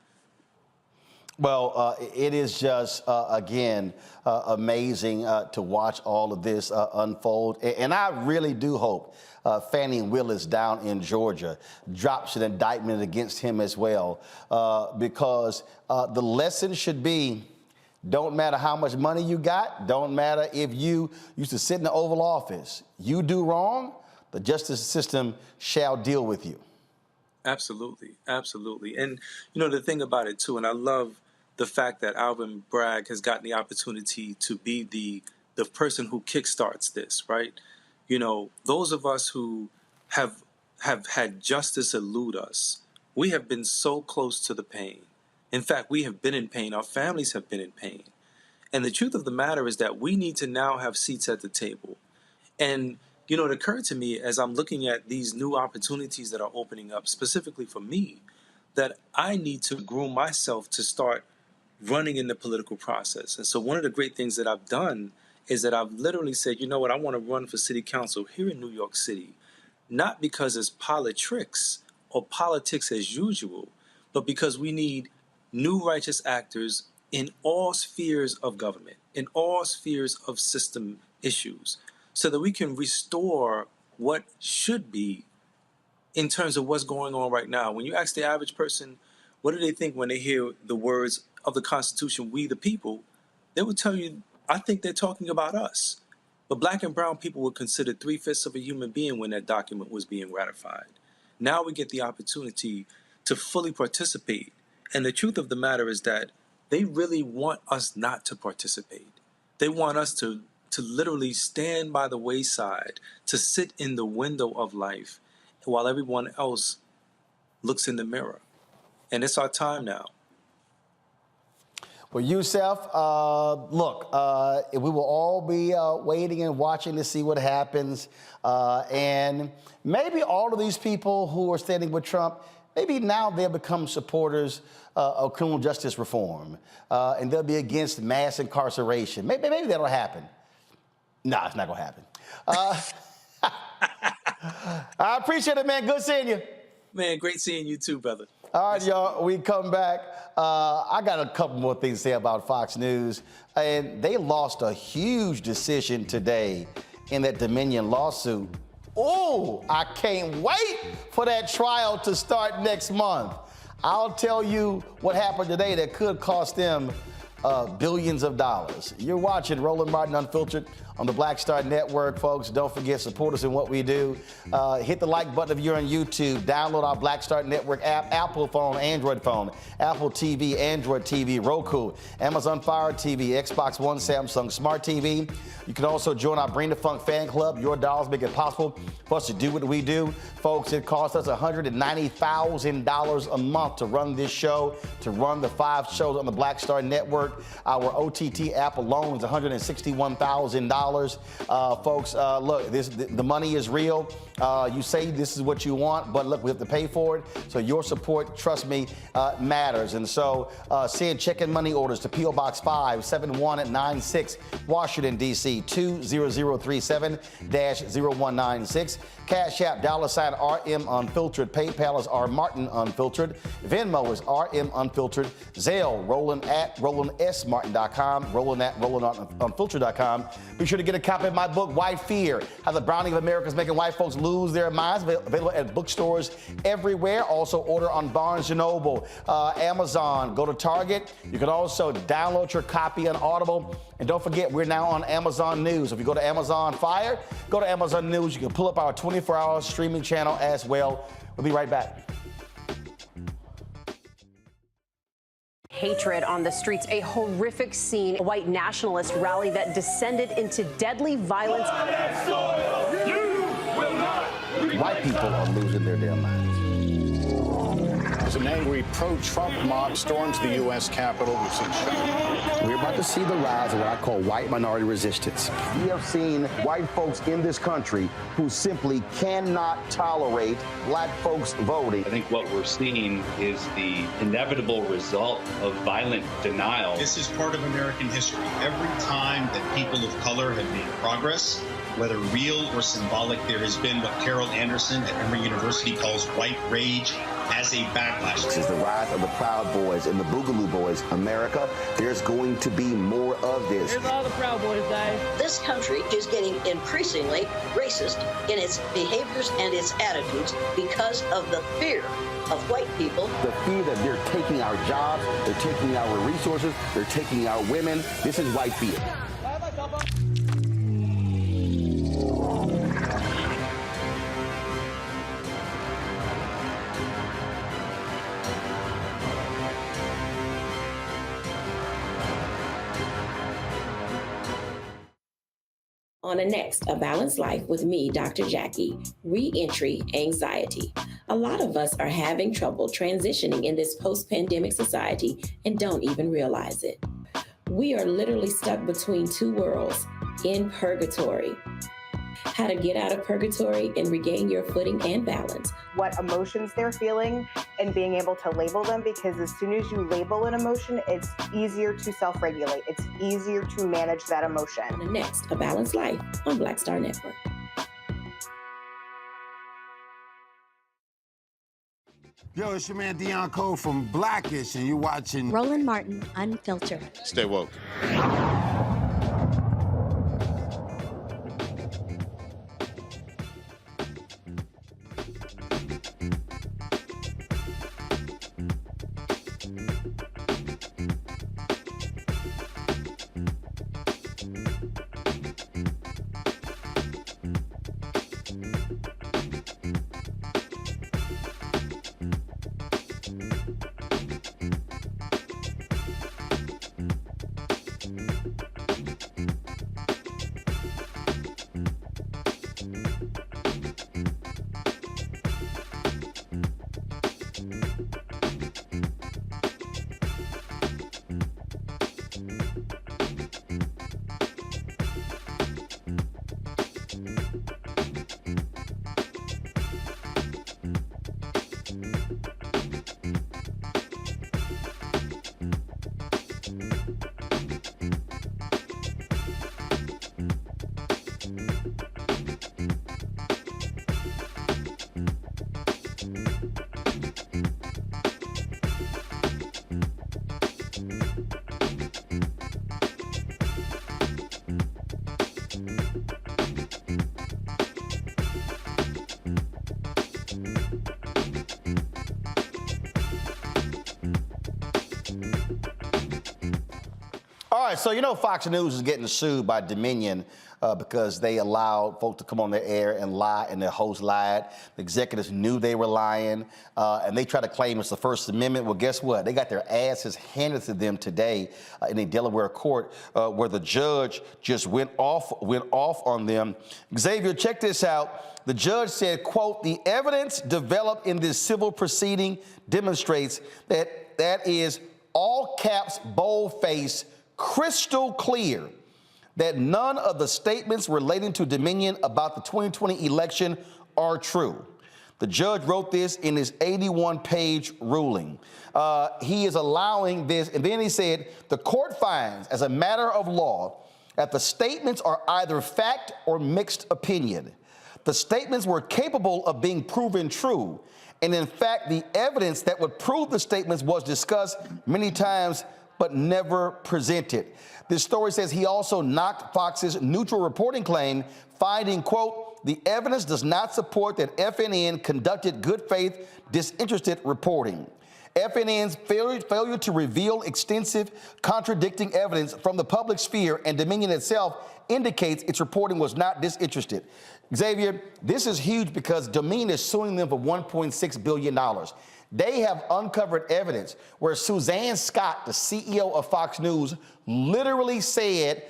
Well, it is just, again, amazing to watch all of this unfold. And I really do hope Fannie Willis down in Georgia drops an indictment against him as well, because the lesson should be Don't matter how much money you got. Don't matter if you used to sit in the Oval Office. You do wrong, the justice system shall deal with you. Absolutely, absolutely. And, you know, the thing about it, too, and I love the fact that Alvin Bragg has gotten the opportunity to be the person who kickstarts this, right? You know, those of us who have had justice elude us, we have been so close to the pain. In fact, we have been in pain. Our families have been in pain. And the truth of the matter is that we need to now have seats at the table. And, you know, it occurred to me as I'm looking at these new opportunities that are opening up, specifically for me, that I need to groom myself to start running in the political process. And so one of the great things that I've done is that I've literally said, you know what, I want to run for city council here in New York City, not because it's politics or politics as usual, but because we need new righteous actors in all spheres of government, in all spheres of system issues, so that we can restore what should be in terms of what's going on right now. When you ask the average person, what do they think when they hear the words of the Constitution, we the people, they would tell you, I think they're talking about us. But black and brown people were considered 3/5 of a human being when that document was being ratified. Now we get the opportunity to fully participate. And the truth of the matter is that they really want us not to participate. They want us to literally stand by the wayside, to sit in the window of life while everyone else looks in the mirror. And it's our time now. Well, Youssef, look, we will all be waiting and watching to see what happens. And maybe all of these people who are standing with Trump, maybe now they'll become supporters of criminal justice reform. And they'll be against mass incarceration. Maybe that'll happen. No, it's not going to happen. I appreciate it, man. Good seeing you. Man, great seeing you too, brother. All right, y'all, we come back. I got a couple more things to say about Fox News. And they lost a huge decision today in that Dominion lawsuit. Oh, I can't wait for that trial to start next month. I'll tell you what happened today that could cost them billions of dollars. You're watching Roland Martin Unfiltered on the Black Star Network, folks. Don't forget, support us in what we do. Hit the like button if you're on YouTube. Download our Black Star Network app, Apple phone, Android phone, Apple TV, Android TV, Roku, Amazon Fire TV, Xbox One, Samsung Smart TV. You can also join our Bring the Funk fan club. Your dollars make it possible for us to do what we do. Folks, it costs us $190,000 a month to run this show, to run the 5 shows on the Black Star Network. Our OTT app alone is $161,000. Folks, look, the money is real. You say this is what you want, but look, we have to pay for it. So your support, trust me, matters. And so send check and money orders to P.O. Box 57196, Washington, D.C. 20037-0196. Cash App, $RM Unfiltered. PayPal is R Martin Unfiltered. Venmo is RM Unfiltered. Zelle, Roland at RolandSMartin.com. Roland at RolandUnfiltered.com. Be sure to get a copy of my book, White Fear, How the Browning of America is Making White Folks Lose Their Minds. Available at bookstores everywhere. Also order on Barnes & Noble, Amazon. Go to Target. You can also download your copy on Audible. And don't forget, we're now on Amazon News. If you go to Amazon Fire, go to Amazon News. You can pull up our 24-hour streaming channel as well. We'll be right back. Hatred on the streets, a horrific scene, a white nationalist rally that descended into deadly violence. White people are losing their damn minds. As an angry pro-Trump mob storms the U.S. Capitol, we've seen shooting. We're about to see the rise of what I call white minority resistance. We have seen white folks in this country who simply cannot tolerate black folks voting. I think what we're seeing is the inevitable result of violent denial. This is part of American history. Every time that people of color have made progress, whether real or symbolic, there has been what Carol Anderson at Emory University calls white rage as a backlash. This is the rise of the Proud Boys and the Boogaloo Boys. America, there's going to be more of this. Here's all the Proud Boys, guys. This country is getting increasingly racist in its behaviors and its attitudes because of the fear of white people. The fear that they're taking our jobs, they're taking our resources, they're taking our women. This is white fear. On the next A Balanced Life with me, Dr. Jackie, re-entry anxiety. A lot of us are having trouble transitioning in this post-pandemic society and don't even realize it. We are literally stuck between two worlds, in purgatory. How to get out of purgatory and regain your footing and balance. What emotions they're feeling and being able to label them, because as soon as you label an emotion, it's easier to self-regulate. It's easier to manage that emotion. The next, A Balanced Life on Black Star Network. Yo, it's your man Dion Cole from Blackish, and you're watching Roland Martin Unfiltered. Stay woke. All right, so you know Fox News is getting sued by Dominion because they allowed folks to come on their air and lie, and their host lied. The executives knew they were lying, and they try to claim it's the First Amendment. Well, guess what? They got their asses handed to them today in a Delaware court where the judge just went off on them. Xavier, check this out. The judge said, quote, "The evidence developed in this civil proceeding demonstrates that is all caps, boldface, crystal clear that none of the statements relating to Dominion about the 2020 election are true." The judge wrote this in his 81-page ruling. He is allowing this, and then he said, the court finds, as a matter of law, that the statements are either fact or mixed opinion. The statements were capable of being proven true, and in fact, the evidence that would prove the statements was discussed many times but never presented. This story says he also knocked Fox's neutral reporting claim, finding, quote, "The evidence does not support that FNN conducted good faith, disinterested reporting. FNN's failure to reveal extensive contradicting evidence from the public sphere and Dominion itself indicates its reporting was not disinterested." Xavier, this is huge because Dominion is suing them for $1.6 billion. They have uncovered evidence where Suzanne Scott, the CEO of Fox News, literally said,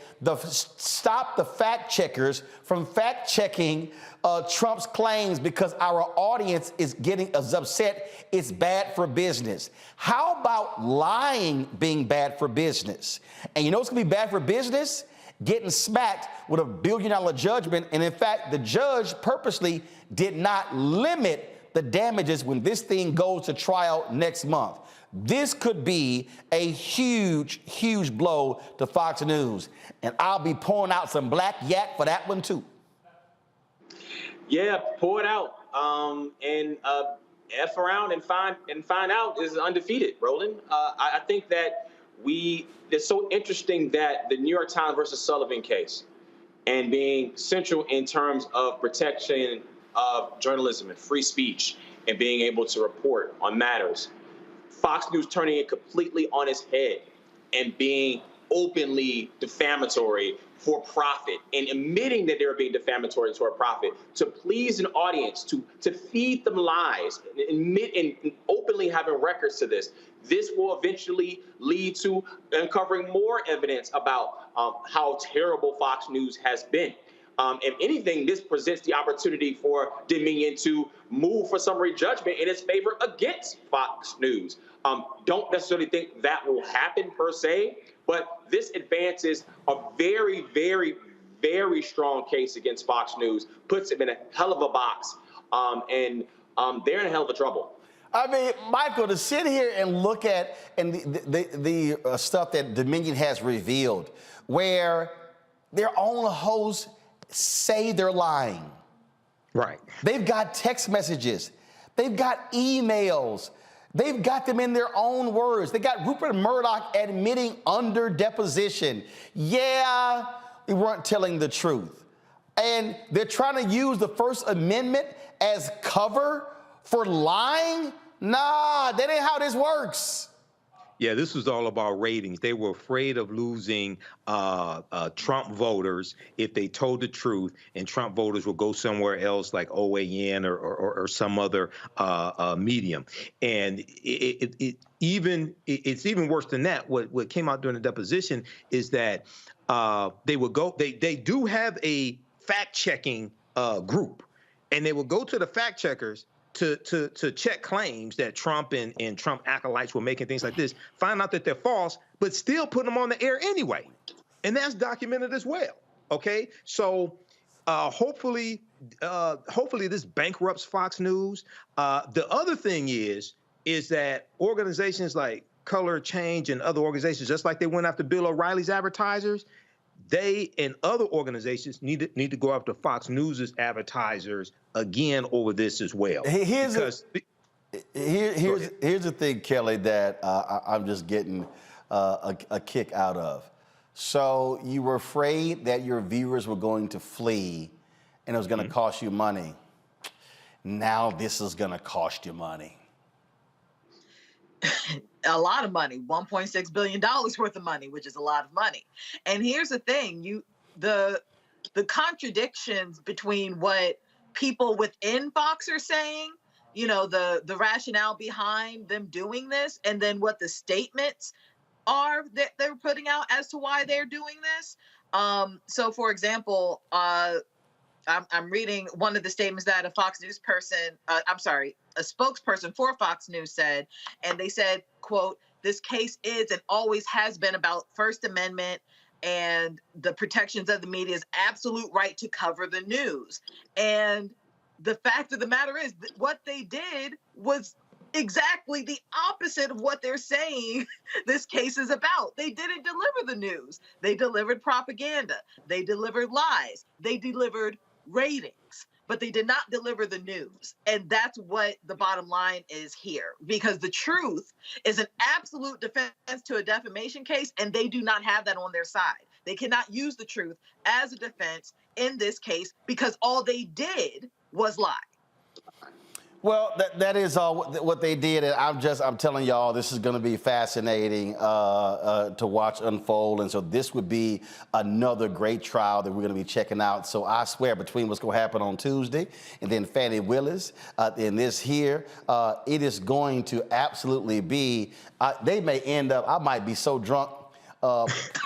stop the fact checkers from fact checking Trump's claims because our audience is getting upset. It's bad for business. How about lying being bad for business? And you know what's going to be bad for business? Getting smacked with $1 billion judgment. And in fact, the judge purposely did not limit the damages when this thing goes to trial next month. This could be a huge, huge blow to Fox News. And I'll be pouring out some black yak for that one too. Yeah, pour it out and F around and find out is undefeated, Roland. I think that it's so interesting that the New York Times versus Sullivan case and being central in terms of protection of journalism and free speech and being able to report on matters, Fox News turning it completely on its head and being openly defamatory for profit and admitting that they were being defamatory for profit to please an audience, to feed them lies, and openly having records to this. This will eventually lead to uncovering more evidence about how terrible Fox News has been. If anything, this presents the opportunity for Dominion to move for summary judgment in its favor against Fox News. Don't necessarily think that will happen per se, but this advances a very, very, very strong case against Fox News, puts them in a hell of a box, and they're in a hell of a trouble. I mean, Michael, to sit here and look at the stuff that Dominion has revealed, where their own hosts say they're lying. Right. They've got text messages. They've got emails. They've got them in their own words. They got Rupert Murdoch admitting under deposition, yeah, we weren't telling the truth. And they're trying to use the First Amendment as cover for lying? Nah, that ain't how this works. Yeah, this was all about ratings. They were afraid of losing Trump voters if they told the truth, and Trump voters will go somewhere else like OAN or some other medium. And it's even worse than that. What came out during the deposition is that they do have a fact-checking group, and they will go to the fact checkers to check claims that Trump and Trump acolytes were making, things like this, find out that they're false, but still put them on the air anyway. And that's documented as well. Okay, so hopefully this bankrupts Fox News. The other thing is that organizations like Color Change and other organizations, just like they went after Bill O'Reilly's advertisers, they and other organizations need to go after Fox News's advertisers again over this as well. Here's the thing, Kelly, that I'm just getting a kick out of. So you were afraid that your viewers were going to flee and it was going to cost you money. Now this is going to cost you money. A lot of money, $1.6 billion worth of money, which is a lot of money. And here's the thing, the contradictions between what people within Fox are saying, the rationale behind them doing this, and then what the statements are that they're putting out as to why they're doing this. So for example, I'm reading one of the statements that a Fox News person, a spokesperson for Fox News said, and they said, quote, "This case is and always has been about First Amendment and the protections of the media's absolute right to cover the news." And the fact of the matter is that what they did was exactly the opposite of what they're saying this case is about. They didn't deliver the news. They delivered propaganda. They delivered lies. They delivered ratings, but they did not deliver the news. And that's what the bottom line is here, because the truth is an absolute defense to a defamation case, and they do not have that on their side. They cannot use the truth as a defense in this case because all they did was lie. Well, that is what they did, and I'm telling y'all, this is going to be fascinating to watch unfold, and so this would be another great trial that we're going to be checking out. So I swear, between what's going to happen on Tuesday and then Fannie Willis and this here, it is going to absolutely be. They may end up. I might be so drunk.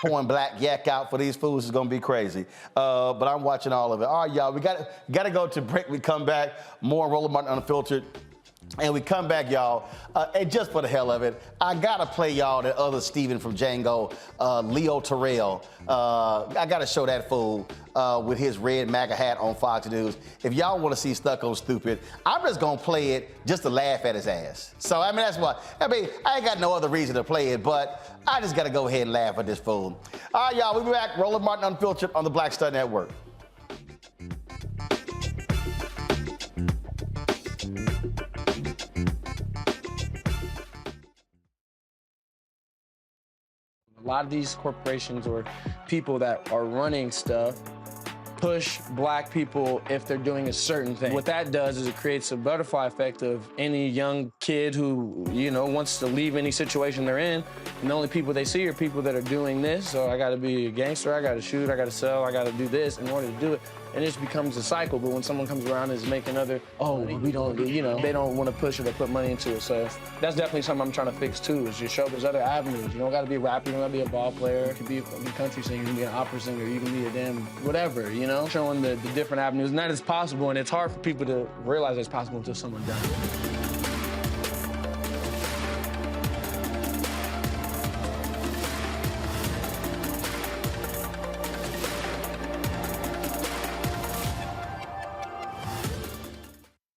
Pouring black yak out for these fools is gonna be crazy. But I'm watching all of it. All right, y'all, we gotta go to break. We come back, more Roland Martin Unfiltered. And we come back, y'all, and just for the hell of it, I gotta play y'all that other Steven from Django, Leo Terrell. I gotta show that fool with his red MAGA hat on Fox News. If y'all wanna see Stucco Stupid, I'm just gonna play it just to laugh at his ass. So, I mean, that's what, I ain't got no other reason to play it, but I just gotta go ahead and laugh at this fool. All right, y'all, we'll be back, Roland Martin Unfiltered on the Black Star Network. A lot of these corporations or people that are running stuff push black people if they're doing a certain thing. What that does is it creates a butterfly effect of any young kid who, you know, wants to leave any situation they're in, and the only people they see are people that are doing this. So I gotta be a gangster, I gotta shoot, I gotta sell, I gotta do this in order to do it. And it just becomes a cycle. But when someone comes around and is making other, oh, we don't do, you know, they don't want to push it or put money into it. So that's definitely something I'm trying to fix too, is just show there's other avenues. You don't gotta be a rapper, you don't gotta be a ball player, you can be a country singer, you can be an opera singer, you can be a damn whatever, you know? Showing the different avenues, and that is possible, and it's hard for people to realize it's possible until someone does it.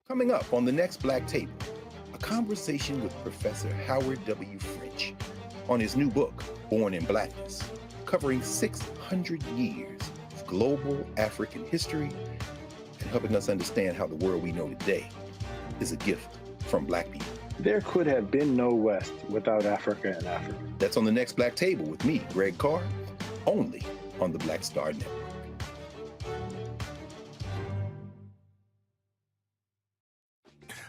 Coming up on the next Black Tape, a conversation with Professor Howard W. French on his new book, Born in Blackness, covering 600 years of global African history and helping us understand how the world we know today is a gift from Black people. There could have been no West without Africa and Africa. That's on the next Black Table with me, Greg Carr, only on the Black Star Network.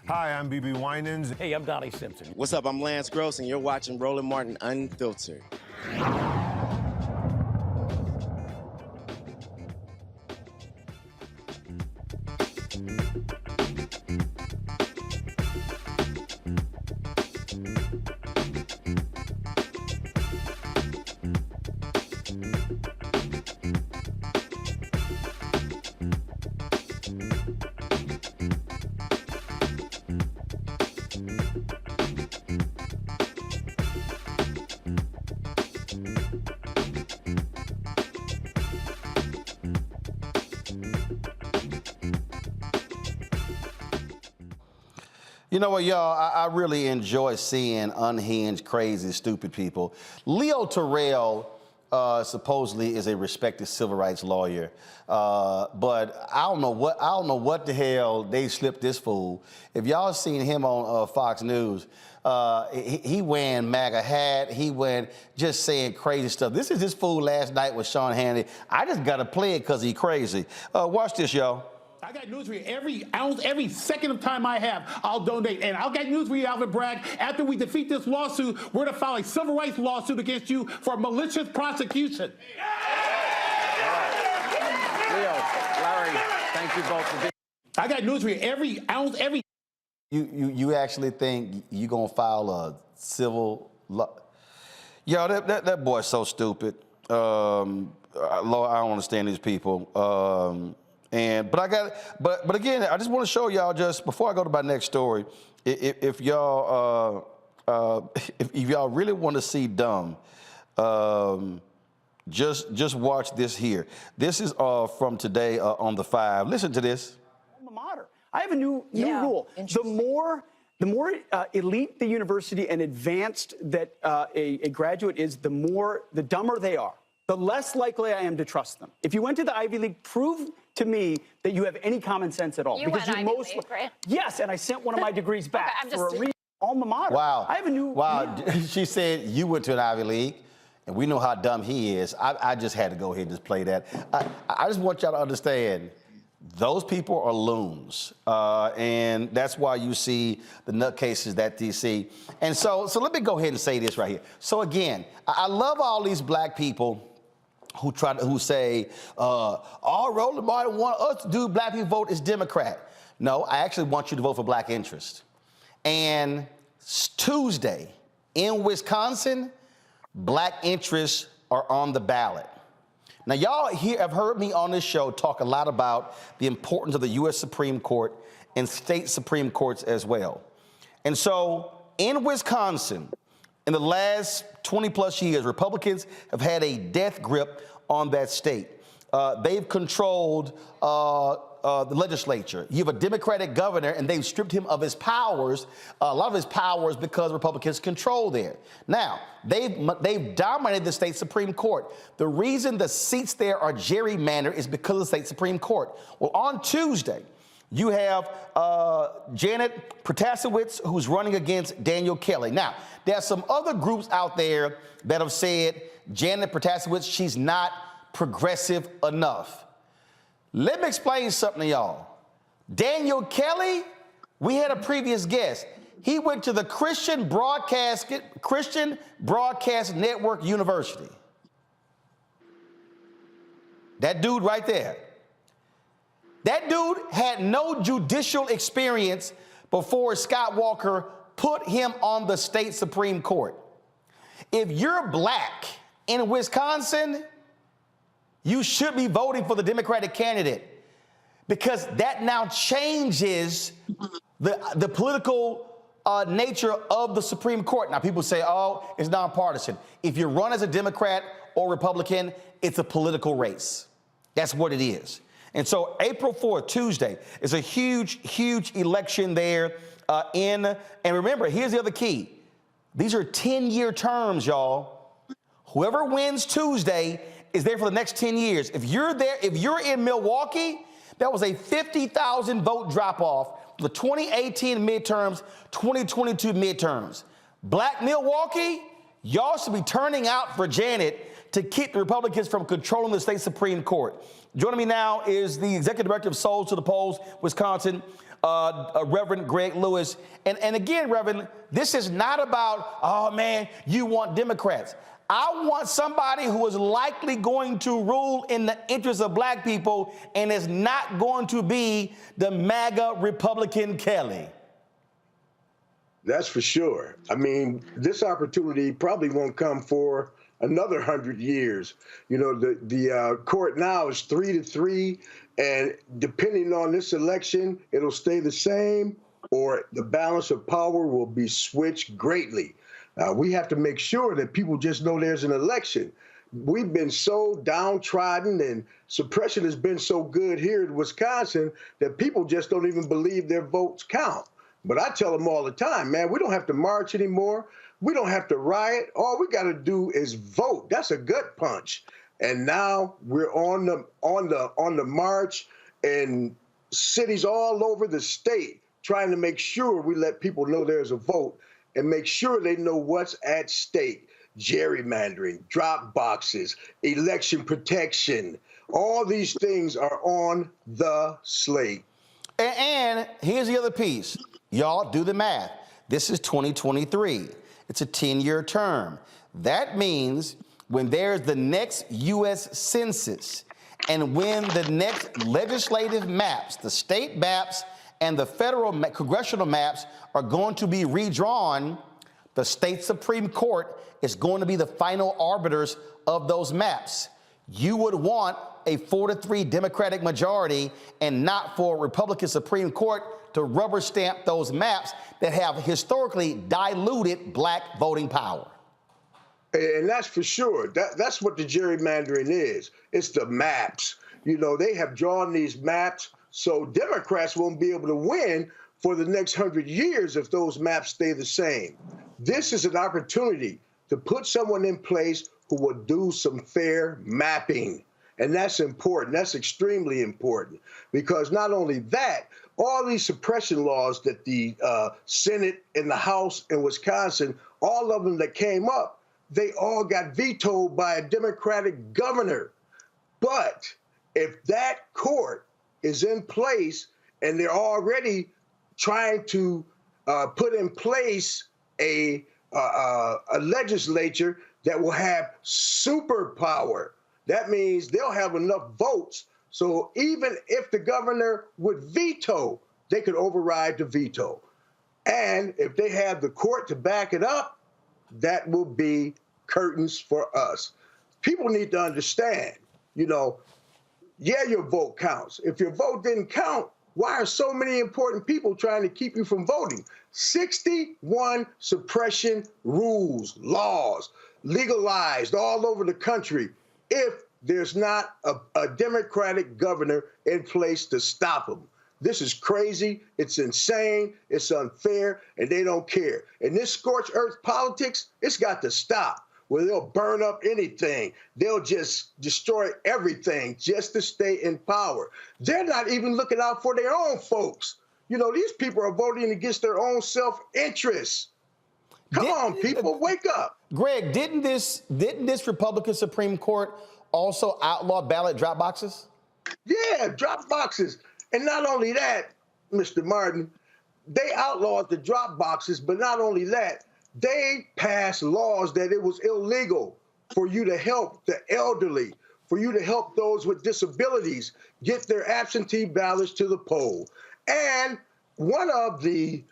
Hi, I'm B.B. Winans. Hey, I'm Donnie Simpson. What's up? I'm Lance Gross, and you're watching Roland Martin Unfiltered. You know what, y'all? I really enjoy seeing unhinged, crazy, stupid people. Leo Terrell supposedly is a respected civil rights lawyer, but I don't know what the hell they slipped this fool. If y'all seen him on Fox News, he wearing MAGA hat. He went just saying crazy stuff. This is this fool last night with Sean Hannity. I just gotta play it because he crazy. Watch this, y'all. I got news for you. Every ounce, every second of time I have, I'll donate. And I'll get news for you, Alvin Bragg. After we defeat this lawsuit, we're to file a civil rights lawsuit against you for malicious prosecution. Leo, Larry, thank you both for being. I got news for you. Every ounce, every. You actually think you gonna file a civil law? Yo, that boy's so stupid. Lord, I don't understand these people. But again, I just want to show y'all, just before I go to my next story, if y'all really want to see dumb, just watch this here. This is from today on the 5. Listen to this. Alma mater. I have a new rule. The more elite the university and advanced that a graduate is, the dumber they are. The less likely I am to trust them. If you went to the Ivy League, prove to me that you have any common sense at all. You went Ivy League, right? Yes, and I sent one of my degrees back for a reason. Alma mater. Wow. I have a new. Wow. She said you went to an Ivy League, and we know how dumb he is. I just had to go ahead and just play that. I just want y'all to understand, those people are loons, and that's why you see the nutcases that you see. And so let me go ahead and say this right here. So again, I love all these black people who say, all Roland Martin want us to do black people vote is Democrat. No, I actually want you to vote for black interest. And Tuesday in Wisconsin, black interests are on the ballot. Now, y'all here have heard me on this show talk a lot about the importance of the U.S. Supreme Court and state Supreme Courts as well. And so in Wisconsin, in the last 20 plus years, Republicans have had a death grip on that state. They've controlled the legislature. You have a Democratic governor, and they've stripped him of his powers, a lot of his powers, because Republicans control there. Now, they've dominated the state Supreme Court. The reason the seats there are gerrymandered is because of the state Supreme Court. Well, on Tuesday, You have Janet Protasiewicz, who's running against Daniel Kelly. Now, there's some other groups out there that have said Janet Protasiewicz, she's not progressive enough. Let me explain something to y'all. Daniel Kelly, we had a previous guest. He went to the Christian Broadcast Network University. That dude right there. That dude had no judicial experience before Scott Walker put him on the state Supreme Court. If you're black in Wisconsin, you should be voting for the Democratic candidate, because that now changes the political nature of the Supreme Court. Now, people say, oh, it's nonpartisan. If you run as a Democrat or Republican, it's a political race. That's what it is. And so April 4th, Tuesday, is a huge, huge election there and remember, here's the other key. These are 10-year terms, y'all. Whoever wins Tuesday is there for the next 10 years. If you're there, if you're in Milwaukee, that was a 50,000 vote drop-off for the 2018 midterms, 2022 midterms. Black Milwaukee, y'all should be turning out for Janet to keep the Republicans from controlling the state Supreme Court. Joining me now is the executive director of Souls to the Polls, Wisconsin, Reverend Greg Lewis. And again, Reverend, this is not about, oh man, you want Democrats. I want somebody who is likely going to rule in the interest of black people and is not going to be the MAGA Republican Kelly. That's for sure. I mean, this opportunity probably won't come for another 100 years. You know, the court now is 3-3, and depending on this election, it'll stay the same, or the balance of power will be switched greatly. We have to make sure that people just know there's an election. We've been so downtrodden and suppression has been so good here in Wisconsin that people just don't even believe their votes count. But I tell them all the time, man, we don't have to march anymore. We don't have to riot. All we got to do is vote. That's a gut punch. And now we're on the march in cities all over the state, trying to make sure we let people know there's a vote and make sure they know what's at stake. Gerrymandering, drop boxes, election protection, all these things are on the slate. And here's the other piece. Y'all do the math. This is 2023. It's a 10-year term. That means when there's the next U.S. Census and when the next legislative maps, the state maps and the federal congressional maps are going to be redrawn, the state Supreme Court is going to be the final arbiters of those maps. You would want a 4-3 Democratic majority and not for a Republican Supreme Court to rubber stamp those maps that have historically diluted black voting power. And that's for sure. That's what the gerrymandering is. It's the maps. You know, they have drawn these maps so Democrats won't be able to win for the next 100 years if those maps stay the same. This is an opportunity to put someone in place who will do some fair mapping. And that's important. That's extremely important, because not only that, all these suppression laws that the Senate and the House in Wisconsin, all of them that came up, they all got vetoed by a Democratic governor. But if that court is in place and they're already trying to put in place a legislature that will have superpower, that means they'll have enough votes. So even if the governor would veto, they could override the veto. And if they have the court to back it up, that will be curtains for us. People need to understand, you know, yeah, your vote counts. If your vote didn't count, why are so many important people trying to keep you from voting? 61 suppression rules, laws, legalized all over the country if there's not a Democratic governor in place to stop them. This is crazy. It's insane. It's unfair, and they don't care. And this scorched earth politics, it's got to stop. where they'll burn up anything. They'll just destroy everything just to stay in power. They're not even looking out for their own folks. You know, these people are voting against their own self-interest. Come on, people, wake up. Greg, didn't this Republican Supreme Court also outlaw ballot drop boxes? Yeah, drop boxes. And not only that, Mr. Martin, they outlawed the drop boxes, but not only that, they passed laws that it was illegal for you to help the elderly, for you to help those with disabilities get their absentee ballots to the poll. And one of the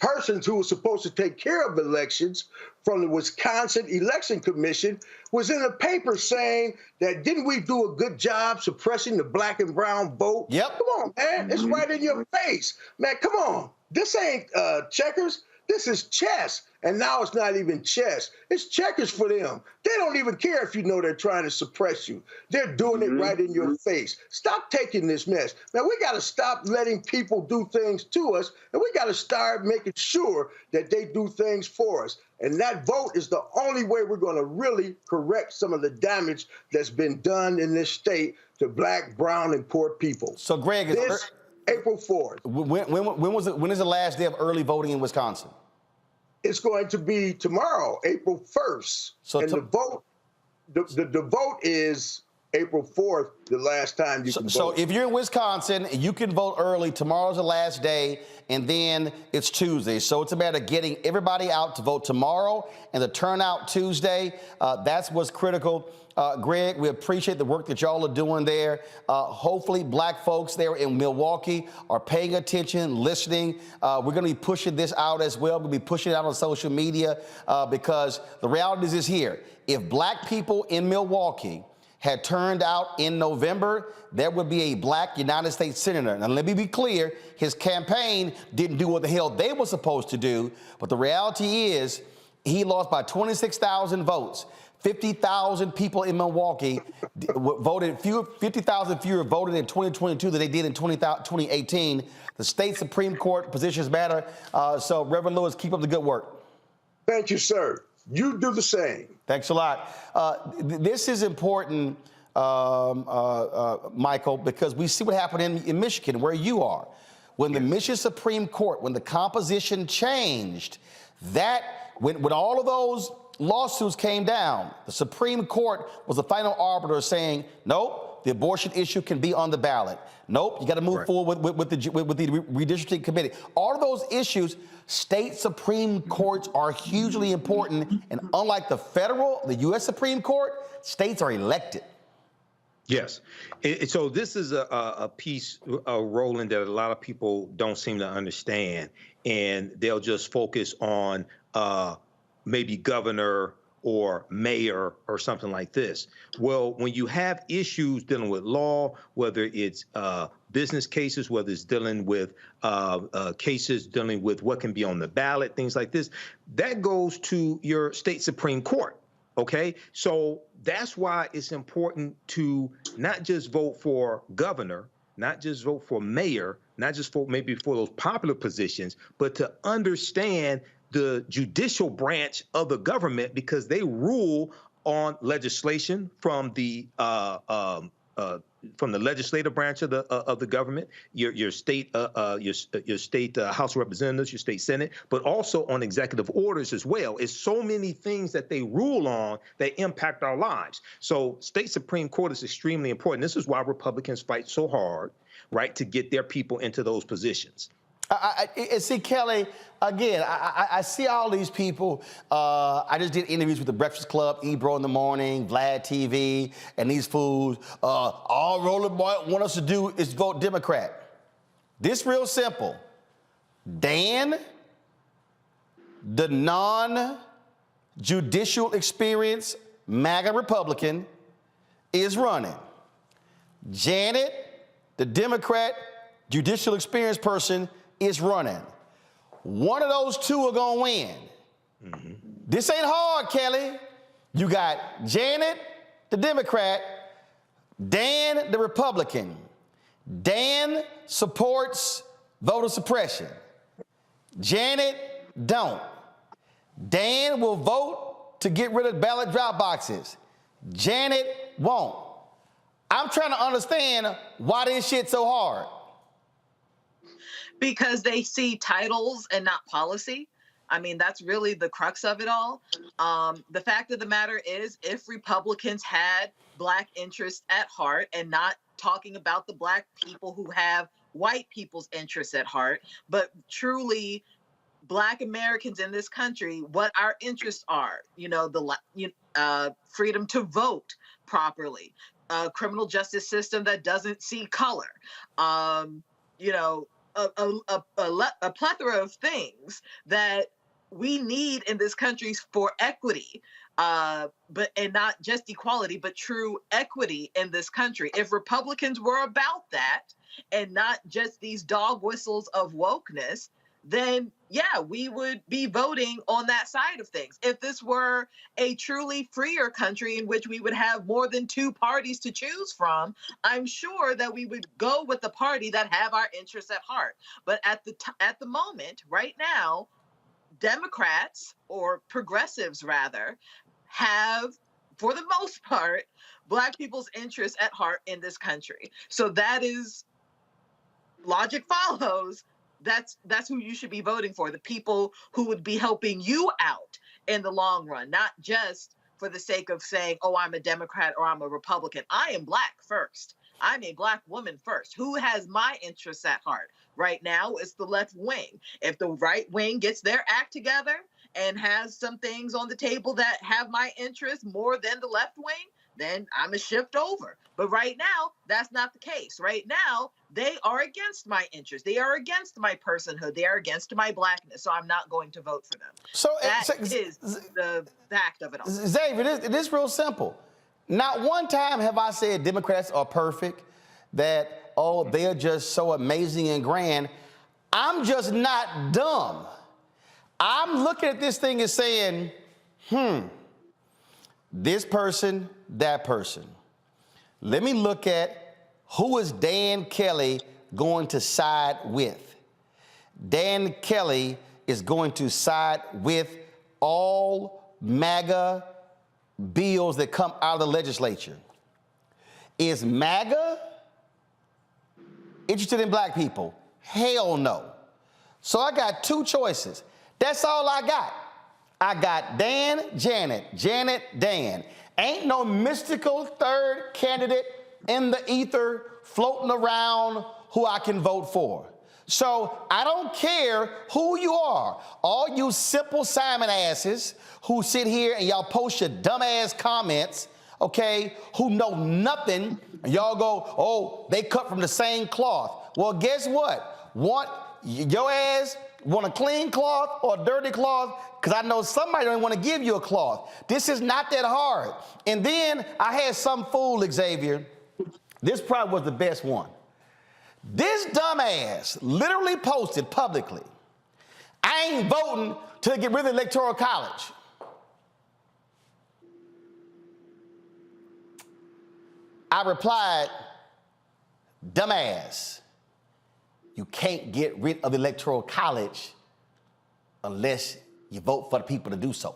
persons who was supposed to take care of elections from the Wisconsin Election Commission was in the paper saying that didn't we do a good job suppressing the black and brown vote? Yep. Come on, man. It's right in your face. Man, come on. This ain't checkers. This is chess. And now it's not even chess. It's checkers for them. They don't even care if you know they're trying to suppress you. They're doing it right in your face. Stop taking this mess. Now, we got to stop letting people do things to us, and we got to start making sure that they do things for us. And that vote is the only way we're going to really correct some of the damage that's been done in this state to black, brown, and poor people. So, Greg, this April 4th. When is the last day of early voting in Wisconsin? It's going to be tomorrow, April 1st. So and the vote is April 4th, the last time you can vote. So if you're in Wisconsin, you can vote early. Tomorrow's the last day, and then it's Tuesday. So it's a matter of getting everybody out to vote tomorrow and the turnout Tuesday. That's what's critical. Greg, we appreciate the work that y'all are doing there. Hopefully black folks there in Milwaukee are paying attention, listening. We're going to be pushing this out as well. We'll be pushing it out on social media because the reality is here. If black people in Milwaukee had turned out in November, there would be a black United States senator. Now, let me be clear. His campaign didn't do what the hell they were supposed to do. But the reality is he lost by 26,000 votes. 50,000 people in Milwaukee voted, 50,000 fewer voted in 2022 than they did in 2018. The state Supreme Court positions matter. So, Reverend Lewis, keep up the good work. Thank you, sir. You do the same. Thanks a lot. This is important, Michael, because we see what happened in Michigan, where you are. When the Michigan Supreme Court, when the composition changed, when all of those lawsuits came down, the Supreme Court was the final arbiter saying, nope, the abortion issue can be on the ballot. Nope, you got to move forward with the redistricting committee. All of those issues, state Supreme Courts are hugely important. And unlike the U.S. Supreme Court, states are elected. Yes. So this is a piece, Roland, that a lot of people don't seem to understand. And they'll just focus on maybe governor or mayor or something like this. Well, when you have issues dealing with law, whether it's business cases, whether it's dealing with cases dealing with what can be on the ballot, things like this, that goes to your state Supreme Court. Okay, so that's why it's important to not just vote for governor, not just vote for mayor, not just for maybe for those popular positions, but to understand the judicial branch of the government, because they rule on legislation from the legislative branch of the government, your state House of Representatives, your state Senate, but also on executive orders as well. It's so many things that they rule on that impact our lives. So state Supreme Court is extremely important. This is why Republicans fight so hard, right, to get their people into those positions. See, Kelly, again, I see all these people. I just did interviews with the Breakfast Club, Ebro in the morning, Vlad TV, and these fools. All Roland want us to do is vote Democrat. This real simple. Dan, the non-judicial experience MAGA Republican, is running. Janet, the Democrat judicial experience person, is running. One of those two are going to win. Mm-hmm. This ain't hard, Kelly. You got Janet, the Democrat, Dan, the Republican. Dan supports voter suppression. Janet don't. Dan will vote to get rid of ballot drop boxes. Janet won't. I'm trying to understand why this shit so hard. Because they see titles and not policy. I mean, that's really the crux of it all. The fact of the matter is, if Republicans had Black interests at heart and not talking about the Black people who have white people's interests at heart, but truly Black Americans in this country, what our interests are, freedom to vote properly, a criminal justice system that doesn't see color, a plethora of things that we need in this country for equity, and not just equality, but true equity in this country. If Republicans were about that and not just these dog whistles of wokeness, then yeah, we would be voting on that side of things. If this were a truly freer country in which we would have more than two parties to choose from, I'm sure that we would go with the party that have our interests at heart. But at the moment, right now, Democrats, or progressives rather, have, for the most part, Black people's interests at heart in this country. So that is, logic follows, that's who you should be voting for, the people who would be helping you out in the long run, not just for the sake of saying, oh, I'm a Democrat or I'm a Republican. I am Black first. I'm a Black woman first. Who has my interests at heart? Right now, it's the left wing. If the right wing gets their act together and has some things on the table that have my interests more than the left wing, then I'm a shift over. But right now, that's not the case. Right now, they are against my interests. They are against my personhood. They are against my Blackness. So I'm not going to vote for them. So that is the fact of it all. Xavier, it is real simple. Not one time have I said Democrats are perfect, that, oh, they're just so amazing and grand. I'm just not dumb. I'm looking at this thing and saying, this person, that person. Let me look at who is Dan Kelly going to side with. Dan Kelly is going to side with all MAGA bills that come out of the legislature. Is MAGA interested in Black people? Hell no. So I got two choices. That's all I got. I got Dan, Janet, Janet, Dan. Ain't no mystical third candidate in the ether floating around who I can vote for. So I don't care who you are. All you simple Simon asses who sit here and y'all post your dumbass comments, okay, who know nothing, and y'all go, oh, they cut from the same cloth. Well, guess what? Your ass want a clean cloth or a dirty cloth? Because I know somebody don't want to give you a cloth. This is not that hard. And then I had some fool, Xavier. This probably was the best one. This dumbass literally posted publicly, I ain't voting to get rid of the Electoral College. I replied, dumbass, you can't get rid of the Electoral College unless you vote for the people to do so.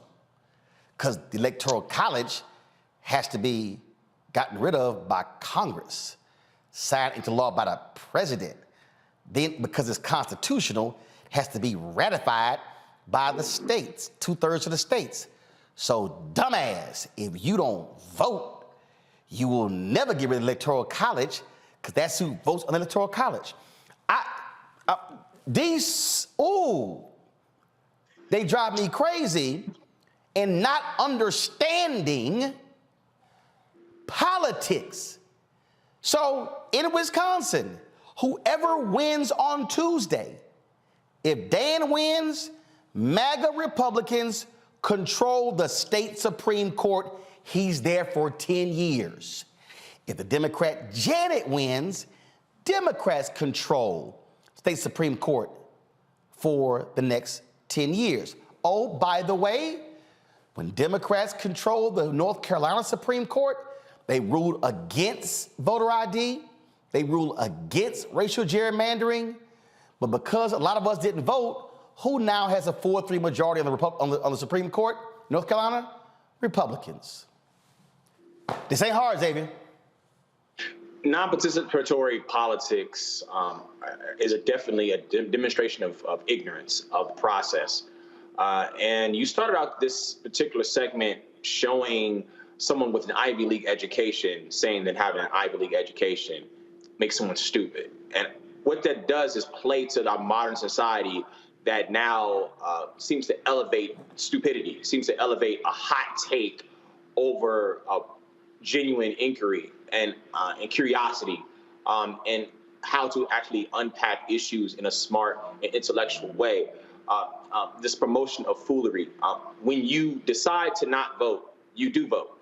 Because the Electoral College has to be gotten rid of by Congress, signed into law by the president. Then, because it's constitutional, it has to be ratified by the states, 2/3 of the states. So, dumbass, if you don't vote, you will never get rid of the Electoral College, because that's who votes on the Electoral College. They drive me crazy in not understanding politics. So in Wisconsin, whoever wins on Tuesday, if Dan wins, MAGA Republicans control the state Supreme Court. He's there for 10 years. If the Democrat Janet wins, Democrats control state Supreme Court for the next 10 years. Oh, by the way, when Democrats control the North Carolina Supreme Court, they ruled against voter ID. They ruled against racial gerrymandering. But because a lot of us didn't vote, who now has a 4-3 majority on the Supreme Court, North Carolina? Republicans. This ain't hard, Xavier. Non-participatory politics is definitely a demonstration of ignorance of the process. And you started out this particular segment showing someone with an Ivy League education saying that having an Ivy League education makes someone stupid. And what that does is play to our modern society that now seems to elevate stupidity, seems to elevate a hot take over a genuine inquiry and curiosity, and how to actually unpack issues in a smart and intellectual way. This promotion of foolery. When you decide to not vote, you do vote.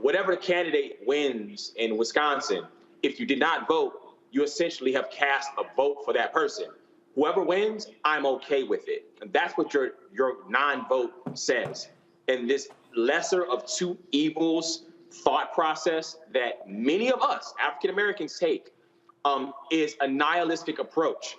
Whatever candidate wins in Wisconsin, if you did not vote, you essentially have cast a vote for that person. Whoever wins, I'm okay with it. And that's what your non-vote says. And this lesser of two evils thought process that many of us, African Americans, take is a nihilistic approach.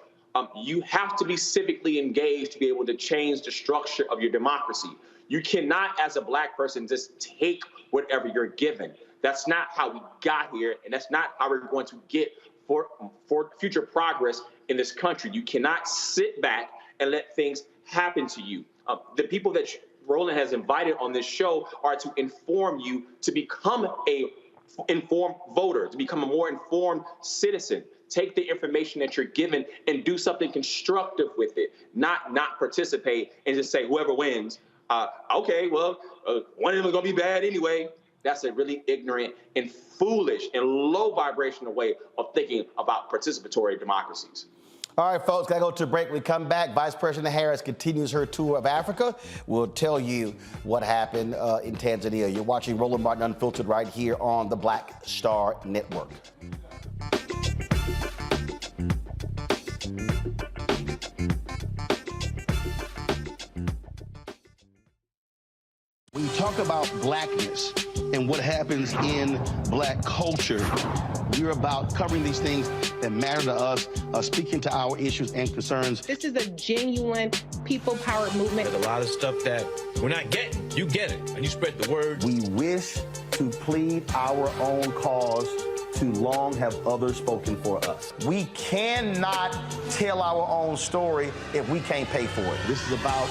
You have to be civically engaged to be able to change the structure of your democracy. You cannot, as a Black person, just take whatever you're given. That's not how we got here, and that's not how we're going to get for future progress in this country. You cannot sit back and let things happen to you. The people that Roland has invited on this show are to inform you to become a informed voter, to become a more informed citizen. Take the information that you're given and do something constructive with it, not participate and just say whoever wins, okay, well, one of them is going to be bad anyway. That's a really ignorant and foolish and low vibrational way of thinking about participatory democracies. All right, folks, gotta go to a break. When we come back, Vice President Harris continues her tour of Africa. We'll tell you what happened in Tanzania. You're watching Roland Martin Unfiltered right here on the Black Star Network. When you talk about blackness and what happens in Black culture, we're about covering these things that matter to us, speaking to our issues and concerns. This is a genuine people-powered movement. There's a lot of stuff that we're not getting. You get it, and you spread the word. We wish to plead our own cause. Too long have others spoken for us. We cannot tell our own story if we can't pay for it. This is about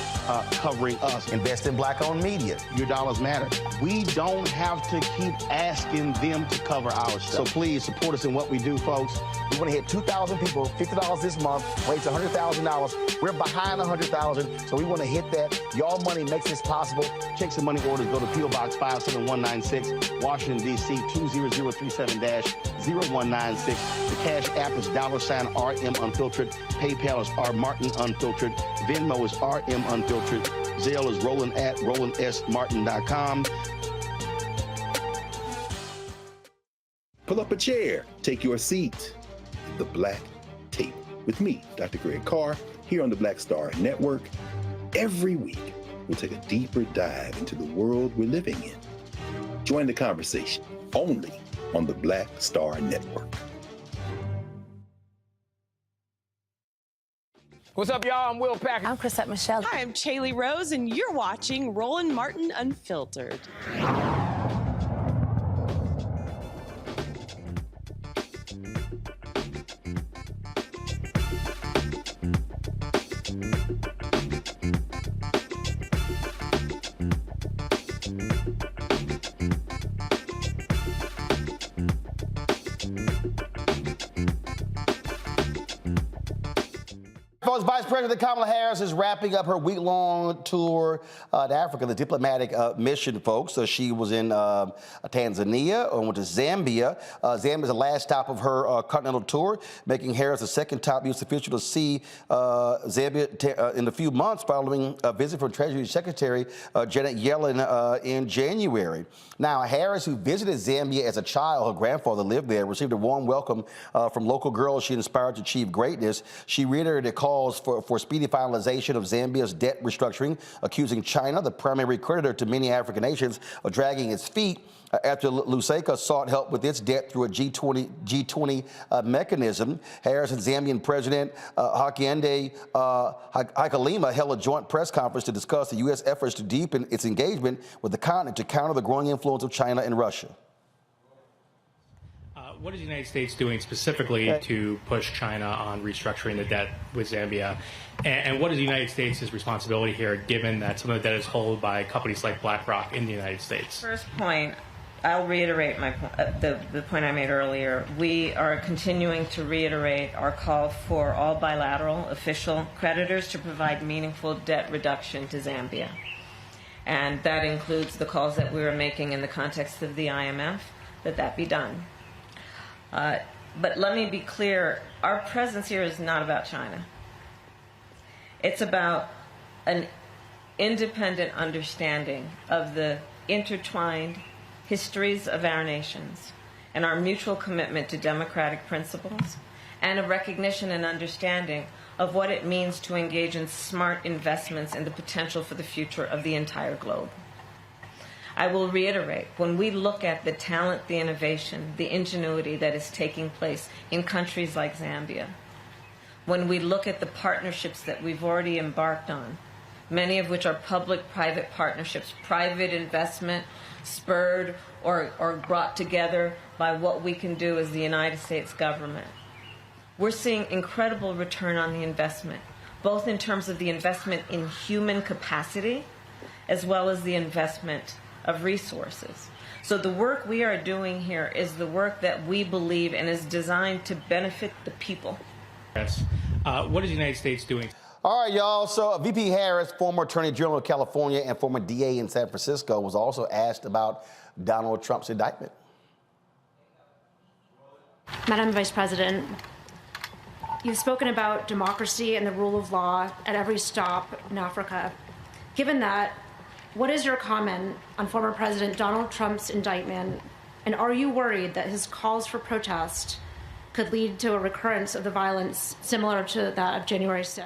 covering us. Invest in Black-owned media. Your dollars matter. We don't have to keep asking them to cover our stuff. So please support us in what we do, folks. We want to hit 2,000 people, $50 this month, raise $100,000. We're behind 100,000, so we want to hit that. Y'all money makes this possible. Checks and money orders go to P.O. Box 57196, Washington, D.C. 20037-0196. The Cash App is $RM Unfiltered. PayPal is R Martin Unfiltered. Venmo is RM Unfiltered. Zelle is Roland at RolandSMartin.com. Pull up a chair, take your seat. The Black Tape with me, Dr. Greg Carr, here on the Black Star Network. Every week, we'll take a deeper dive into the world we're living in. Join the conversation only on the Black Star Network. What's up, y'all? I'm Will Packer. I'm Chrisette Michelle. Hi, I'm Chaley Rose, and you're watching Roland Martin Unfiltered. Vice President Kamala Harris is wrapping up her week-long tour to Africa, the diplomatic mission, folks. So she was in Tanzania, went to Zambia. Zambia is the last stop of her continental tour, making Harris the second top U.S. official to see Zambia in a few months following a visit from Treasury Secretary Janet Yellen in January. Now, Harris, who visited Zambia as a child, her grandfather lived there, received a warm welcome from local girls she inspired to achieve greatness. She reiterated a call calls for speedy finalization of Zambia's debt restructuring, accusing China, the primary creditor to many African nations, of dragging its feet after Lusaka sought help with its debt through a G20 mechanism. Harris and Zambian President Hakainde Hichilema held a joint press conference to discuss the U.S. efforts to deepen its engagement with the continent to counter the growing influence of China and Russia. What is the United States doing specifically to push China on restructuring the debt with Zambia? And what is the United States' responsibility here, given that some of the debt is held by companies like BlackRock in the United States? First point, I'll reiterate the point I made earlier. We are continuing to reiterate our call for all bilateral official creditors to provide meaningful debt reduction to Zambia. And that includes the calls that we were making in the context of the IMF, that be done. But let me be clear, our presence here is not about China. It's about an independent understanding of the intertwined histories of our nations and our mutual commitment to democratic principles, and a recognition and understanding of what it means to engage in smart investments in the potential for the future of the entire globe. I will reiterate, when we look at the talent, the innovation, the ingenuity that is taking place in countries like Zambia, when we look at the partnerships that we've already embarked on, many of which are public-private partnerships, private investment spurred or brought together by what we can do as the United States government, we're seeing incredible return on the investment, both in terms of the investment in human capacity as well as the investment of resources. So the work we are doing here is the work that we believe and is designed to benefit the people. Yes. What is the United States doing? All right, y'all. So VP Harris, former Attorney General of California and former DA in San Francisco, was also asked about Donald Trump's indictment. Madam Vice President, you've spoken about democracy and the rule of law at every stop in Africa. Given that, what is your comment on former President Donald Trump's indictment, and are you worried that his calls for protest could lead to a recurrence of the violence similar to that of January 6th?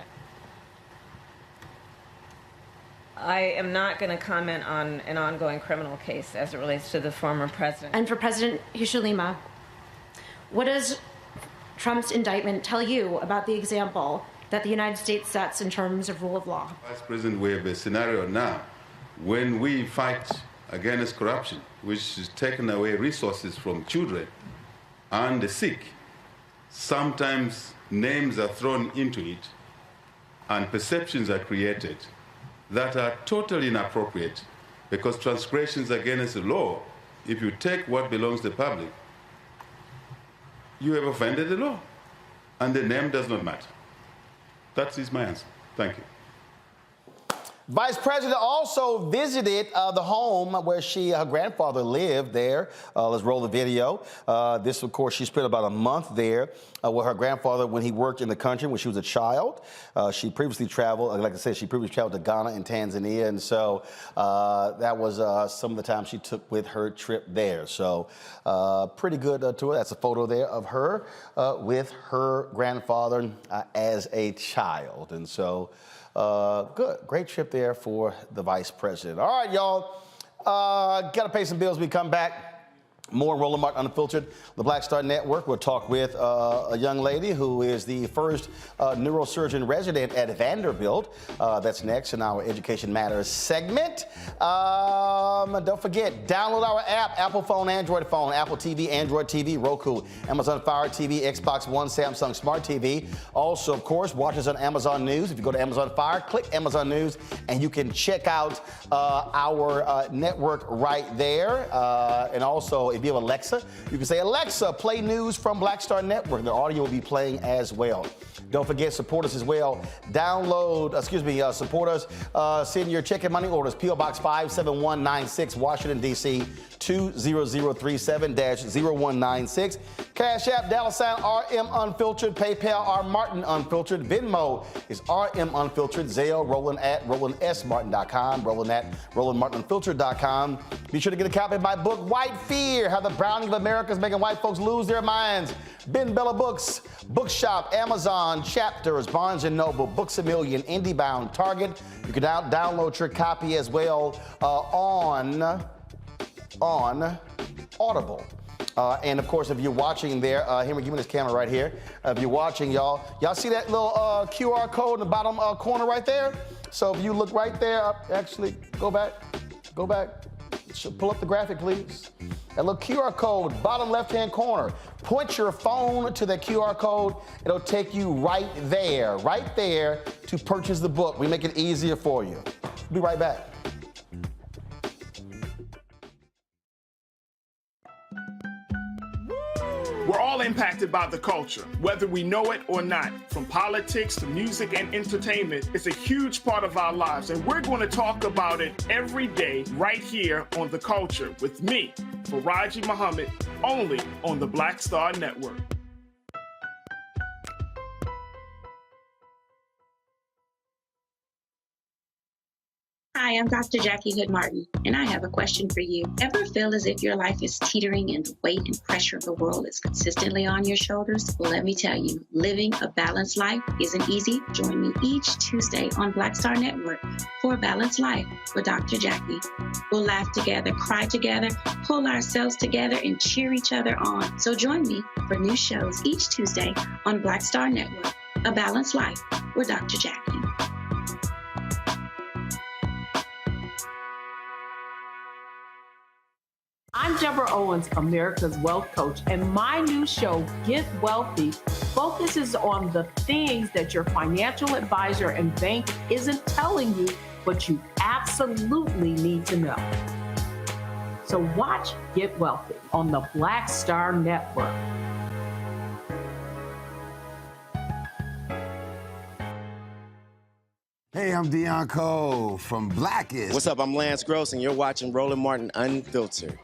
I am not going to comment on an ongoing criminal case as it relates to the former president. And for President Hichilema, what does Trump's indictment tell you about the example that the United States sets in terms of rule of law? Vice President, we have a scenario now when we fight against corruption, which is taking away resources from children and the sick. Sometimes names are thrown into it and perceptions are created that are totally inappropriate, because transgressions against the law, if you take what belongs to the public, you have offended the law, and the name does not matter. That is my answer. Thank you. Vice President also visited the home where her grandfather lived there. Let's roll the video. This, of course, she spent about a month there with her grandfather when he worked in the country when she was a child. She previously traveled, like I said, she previously traveled to Ghana and Tanzania, and so that was some of the time she took with her trip there. So pretty good tour. That's a photo there of her with her grandfather as a child, and so good. Great trip there for the Vice President. All right, y'all. Got to pay some bills when we come back. More Roland Martin Unfiltered, the Black Star Network. We'll talk with a young lady who is the first neurosurgeon resident at Vanderbilt. That's next in our Education Matters segment. Don't forget, download our app, Apple phone, Android phone, Apple TV, Android TV, Roku, Amazon Fire TV, Xbox One, Samsung Smart TV. Also, of course, watch us on Amazon News. If you go to Amazon Fire, click Amazon News, and you can check out our network right there. And also, if you have Alexa, you can say, Alexa, play news from Black Star Network. The audio will be playing as well. Don't forget, support us as well. Support us. Send your check and money orders, P.O. Box 57196, Washington, D.C. 20037-0196. Cash App, $RM Unfiltered. PayPal, R Martin Unfiltered. Venmo is RM Unfiltered. Zelle, Roland at RolandSMartin.com. Roland at RolandMartinUnfiltered.com. Be sure to get a copy of my book, White Fear, How the Browning of America is Making White Folks Lose Their Minds. Ben Bella Books, Bookshop, Amazon, Chapters, Barnes & Noble, Books A Million, IndieBound, Target. You can download your copy as well on Audible. And of course, if you're watching there, Henry, give me this camera right here. If you're watching, y'all see that little QR code in the bottom corner right there? So if you look right there, actually, go back. Pull up the graphic, please. That little QR code, bottom left-hand corner. Point your phone to the QR code. It'll take you right there to purchase the book. We make it easier for you. Be right back. We're all impacted by the culture, whether we know it or not. From politics to music and entertainment, it's a huge part of our lives, and we're going to talk about it every day right here on The Culture with me, Faraji Muhammad, only on the Black Star Network. Hi, I'm Dr. Jackie Hood Martin, and I have a question for you. Ever feel as if your life is teetering and the weight and pressure of the world is consistently on your shoulders? Well, let me tell you, living a balanced life isn't easy. Join me each Tuesday on Black Star Network for A Balanced Life with Dr. Jackie. We'll laugh together, cry together, pull ourselves together, and cheer each other on. So join me for new shows each Tuesday on Black Star Network, A Balanced Life with Dr. Jackie. I'm Deborah Owens, America's Wealth Coach, and my new show, Get Wealthy, focuses on the things that your financial advisor and bank isn't telling you, but you absolutely need to know. So watch Get Wealthy on the Black Star Network. Hey, I'm Deion Cole from Blackest. What's up? I'm Lance Gross, and you're watching Roland Martin Unfiltered.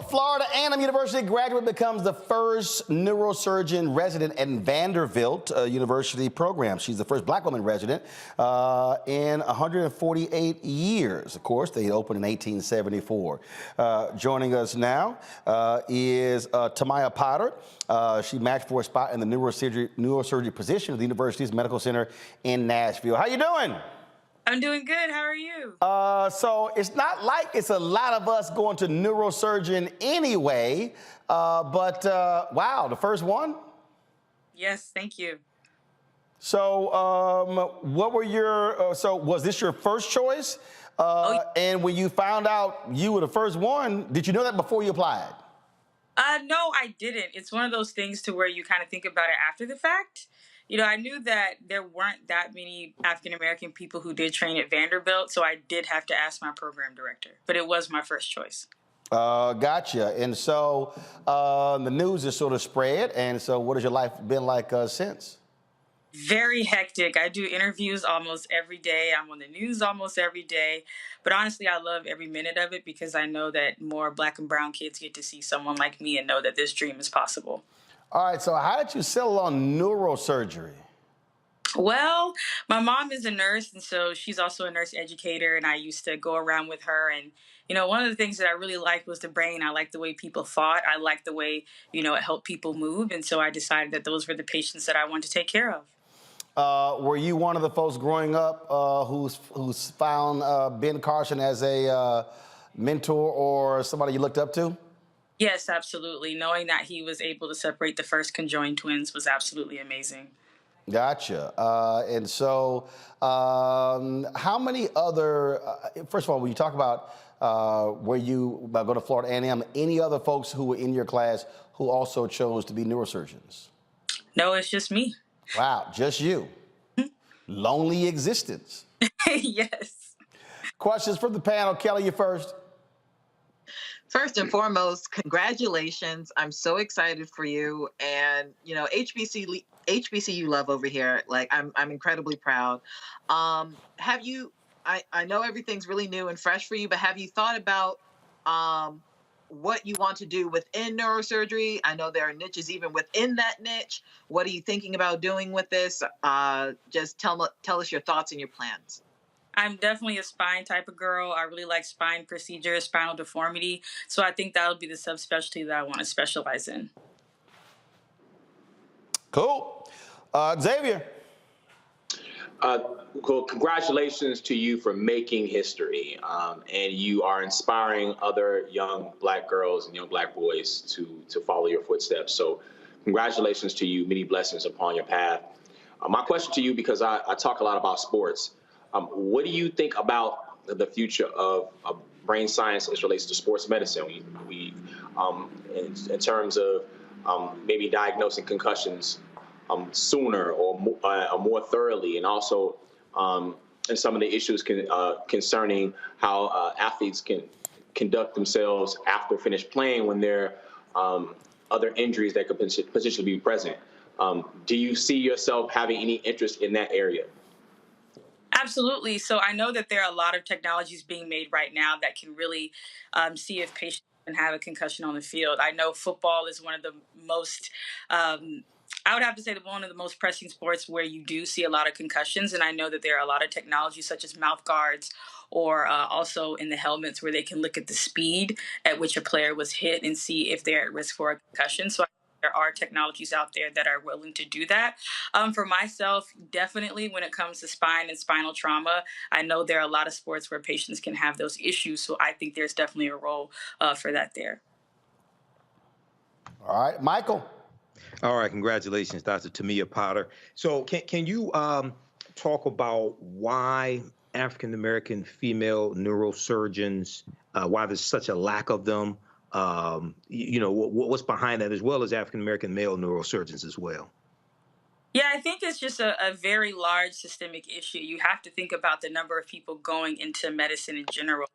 Florida A&M University graduate becomes the first neurosurgeon resident in Vanderbilt University program. She's the first black woman resident in 148 years. Of course, they opened in 1874. Joining us now is Tamaya Potter. She matched for a spot in the neurosurgery position at the University's Medical Center in Nashville. How you doing? I'm doing good. How are you? So it's not like it's a lot of us going to neurosurgeon anyway, but wow, the first one? Yes, thank you. So what were your, so was this your first choice? And when you found out you were the first one, did you know that before you applied? No, I didn't. It's one of those things to where you kind of think about it after the fact. You know, I knew that there weren't that many African-American people who did train at Vanderbilt, so I did have to ask my program director, but it was my first choice. Gotcha. And so the news is sort of spread, and so what has your life been like since? Very hectic. I do interviews almost every day. I'm on the news almost every day. But honestly, I love every minute of it because I know that more black and brown kids get to see someone like me and know that this dream is possible. All right, so how did you settle on neurosurgery? Well, my mom is a nurse, and so she's also a nurse educator, and I used to go around with her. And, you know, one of the things that I really liked was the brain. I liked the way people thought. I liked the way, you know, it helped people move. And so I decided that those were the patients that I wanted to take care of. Were you one of the folks growing up who's found Ben Carson as a mentor or somebody you looked up to? Yes, absolutely. Knowing that he was able to separate the first conjoined twins was absolutely amazing. Gotcha. And so how many other, first of all, when you talk about where you go to Florida A&M, any other folks who were in your class who also chose to be neurosurgeons? No, it's just me. Wow, just you. Lonely existence. Yes. Questions from the panel. Kelly, you first. First and foremost, congratulations. I'm so excited for you. And, you know, HBCU love over here. Like, I'm incredibly proud. Have you, I know everything's really new and fresh for you, but have you thought about what you want to do within neurosurgery? I know there are niches even within that niche. What are you thinking about doing with this? Just tell us your thoughts and your plans. I'm definitely a spine type of girl. I really like spine procedures, spinal deformity. So I think that would be the subspecialty that I want to specialize in. Cool. Xavier. Well, congratulations to you for making history. And you are inspiring other young Black girls and young Black boys to follow your footsteps. So congratulations to you. Many blessings upon your path. My question to you, because I talk a lot about sports, what do you think about the future of brain science as relates to sports medicine? We in terms of maybe diagnosing concussions sooner or more thoroughly, and also and some of the issues concerning how athletes can conduct themselves after finished playing when there are other injuries that could potentially be present. Do you see yourself having any interest in that area? Absolutely. So I know that there are a lot of technologies being made right now that can really see if patients can have a concussion on the field. I know football is one of the most, I would have to say, one of the most pressing sports where you do see a lot of concussions. And I know that there are a lot of technologies such as mouth guards or also in the helmets where they can look at the speed at which a player was hit and see if they're at risk for a concussion. So there are technologies out there that are willing to do that. For myself, definitely when it comes to spine and spinal trauma, I know there are a lot of sports where patients can have those issues. So I think there's definitely a role for that there. All right, Michael. All right, congratulations, Dr. Tamia Potter. So can you talk about why African-American female neurosurgeons, why there's such a lack of them? You know, what's behind that, as well as African-American male neurosurgeons as well? Yeah, I think it's just a very large systemic issue. You have to think about the number of people going into medicine in general.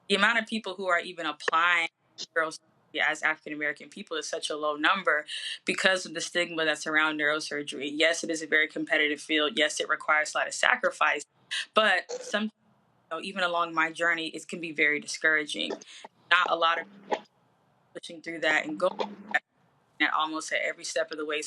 The amount of people who are even applying neurosurgery as African-American people is such a low number because of the stigma that's around neurosurgery. Yes, it is a very competitive field. Yes, it requires a lot of sacrifice. But sometimes, even along my journey, it can be very discouraging. Not a lot of people pushing through that and going at almost at every step of the way.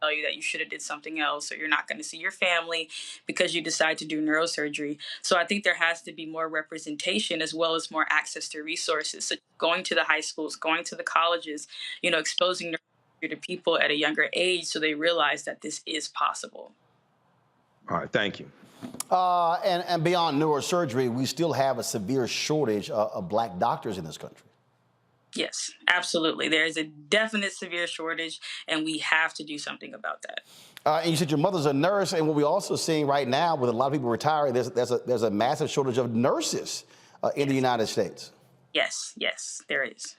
Tell you that you should have did something else, or you're not going to see your family because you decide to do neurosurgery. So I think there has to be more representation as well as more access to resources. So going to the high schools, going to the colleges, exposing neurosurgery to people at a younger age so they realize that this is possible. All right, thank you. And beyond neurosurgery, we still have a severe shortage of Black doctors in this country. Yes, absolutely. There is a definite severe shortage, and we have to do something about that. And you said your mother's a nurse, and what we're also seeing right now, with a lot of people retiring, there's a massive shortage of nurses in the United States. Yes, there is.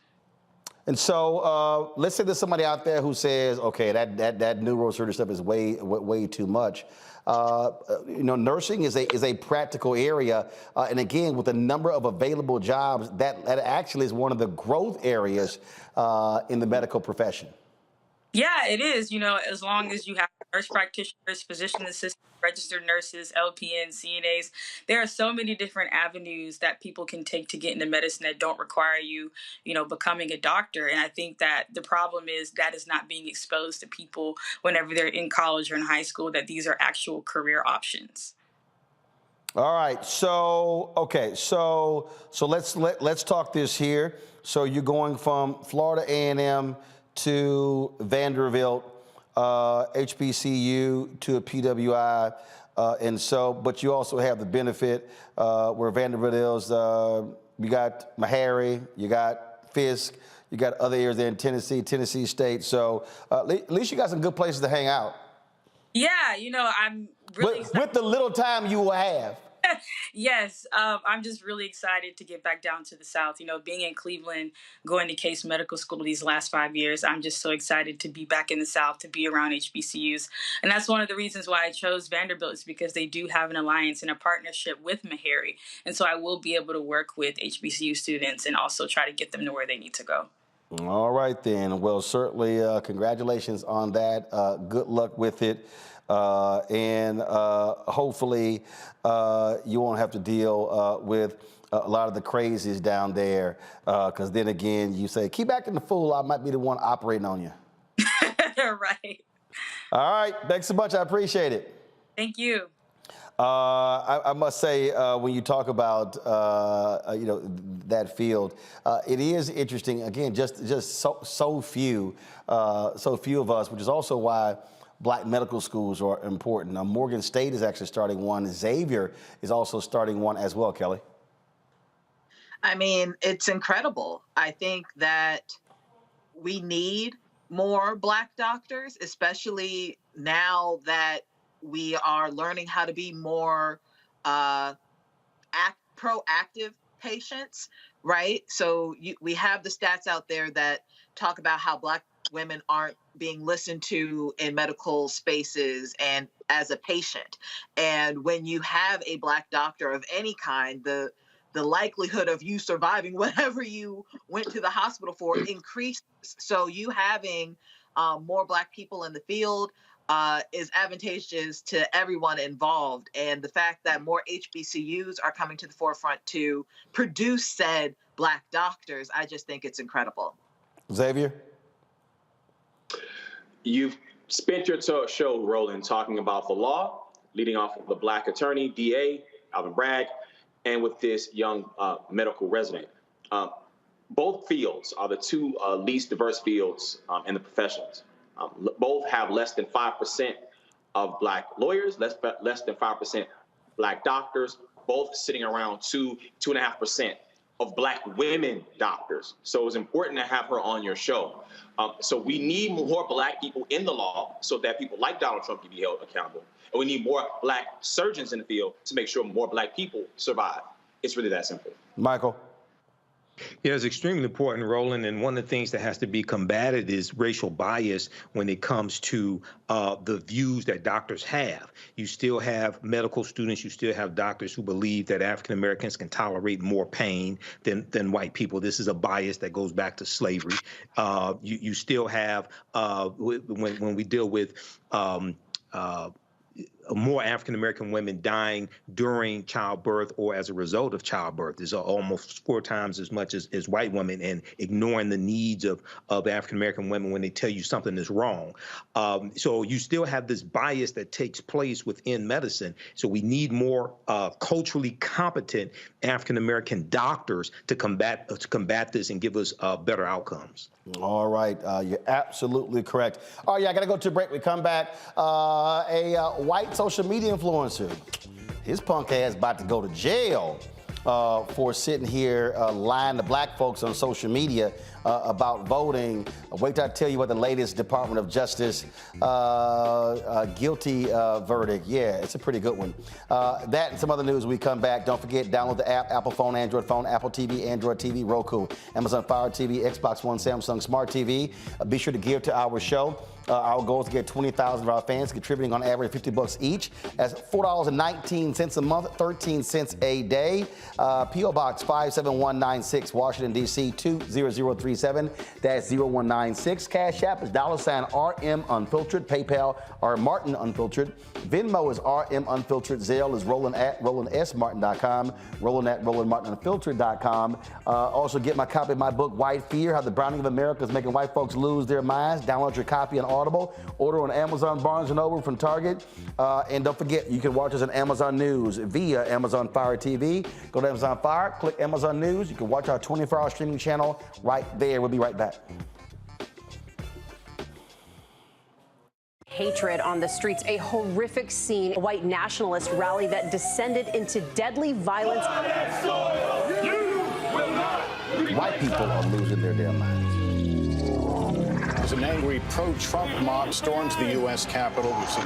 And so let's say there's somebody out there who says, okay, that neurosurgery stuff is way too much. Nursing is a practical area, and again, with the number of available jobs, that actually is one of the growth areas in the medical profession. Yeah, it is. As long as you have nurse practitioners, physician assistants, registered nurses, LPNs, CNAs, there are so many different avenues that people can take to get into medicine that don't require you, becoming a doctor. And I think that the problem is that is not being exposed to people whenever they're in college or in high school, that these are actual career options. All right. So let's talk this here. So you're going from Florida A&M to Vanderbilt, HBCU to a PWI, but you also have the benefit where Vanderbilt is. You got Meharry, you got Fisk, you got other areas there in Tennessee State. So at least you got some good places to hang out. Yeah, I'm really with the little time you will have. Yes, I'm just really excited to get back down to the South. You know, being in Cleveland, going to Case Medical School these last 5 years, I'm just so excited to be back in the South, to be around HBCUs. And that's one of the reasons why I chose Vanderbilt, is because they do have an alliance and a partnership with Meharry. And so I will be able to work with HBCU students and also try to get them to where they need to go. All right, then. Well, certainly, congratulations on that. Good luck with it. And hopefully you won't have to deal with a lot of the crazies down there, because then again, you say, keep acting the fool, I might be the one operating on you. Right. All right. Thanks so much. I appreciate it. Thank you. I must say, when you talk about, that field, it is interesting. Again, just so few of us, which is also why Black medical schools are important. Now, Morgan State is actually starting one. Xavier is also starting one as well, Kelly. I mean, it's incredible. I think that we need more Black doctors, especially now that we are learning how to be more proactive patients, right? So we have the stats out there that talk about how Black women aren't being listened to in medical spaces and as a patient. And when you have a Black doctor of any kind, the likelihood of you surviving whatever you went to the hospital for increases. So you having more Black people in the field is advantageous to everyone involved. And the fact that more HBCUs are coming to the forefront to produce said Black doctors, I just think it's incredible. Xavier? You've spent your show, Roland, talking about the law, leading off with the Black attorney, DA, Alvin Bragg, and with this young medical resident. Both fields are the two least diverse fields in the professions. Both have less than 5% of Black lawyers, less than 5% Black doctors, both sitting around 2.5% of Black women doctors. So it was important to have her on your show. So we need more Black people in the law so that people like Donald Trump can be held accountable. And we need more Black surgeons in the field to make sure more Black people survive. It's really that simple. Michael? Yeah, it's extremely important, Roland, and one of the things that has to be combated is racial bias when it comes to the views that doctors have. You still have medical students, you still have doctors who believe that African Americans can tolerate more pain than white people. This is a bias that goes back to slavery. You still have, when we deal with more African-American women dying during childbirth or as a result of childbirth. There's almost 4 times as much as white women, and ignoring the needs of African-American women when they tell you something is wrong. So you still have this bias that takes place within medicine. So we need more culturally competent African-American doctors to combat this and give us better outcomes. All right, you're absolutely correct. All right, I got to go to a break. We come back. A white social media influencer, his punk ass about to go to jail for sitting here lying to Black folks on social media about voting. Wait till I tell you what the latest Department of Justice guilty verdict. Yeah, it's a pretty good one. That and some other news when we come back. Don't forget, download the app, Apple phone, Android phone, Apple TV, Android TV, Roku, Amazon Fire TV, Xbox One, Samsung Smart TV. Be sure to give to our show. Our goal is to get 20,000 of our fans contributing on average $50 each. That's $4.19 a month, 13 cents a day. P.O. Box 57196, Washington, D.C. 20037. That's 0196. Cash App is $RM Unfiltered. PayPal are Martin Unfiltered. Venmo is RM Unfiltered. Zelle is Roland at RolandSMartin.com. Roland at RolandMartinUnfiltered.com. Also get my copy of my book, White Fear, How the Browning of America is Making White Folks Lose Their Minds. Download your copy on Audible. Order on Amazon, Barnes & Noble, from Target. And don't forget, you can watch us on Amazon News via Amazon Fire TV. Go to Amazon Fire, click Amazon News. You can watch our 24-hour streaming channel right there. We'll be right back. Hatred on the streets, a horrific scene, a white nationalist rally that descended into deadly violence. White people are losing their damn minds. as an angry pro-Trump mob storms the U.S. Capitol. We've seen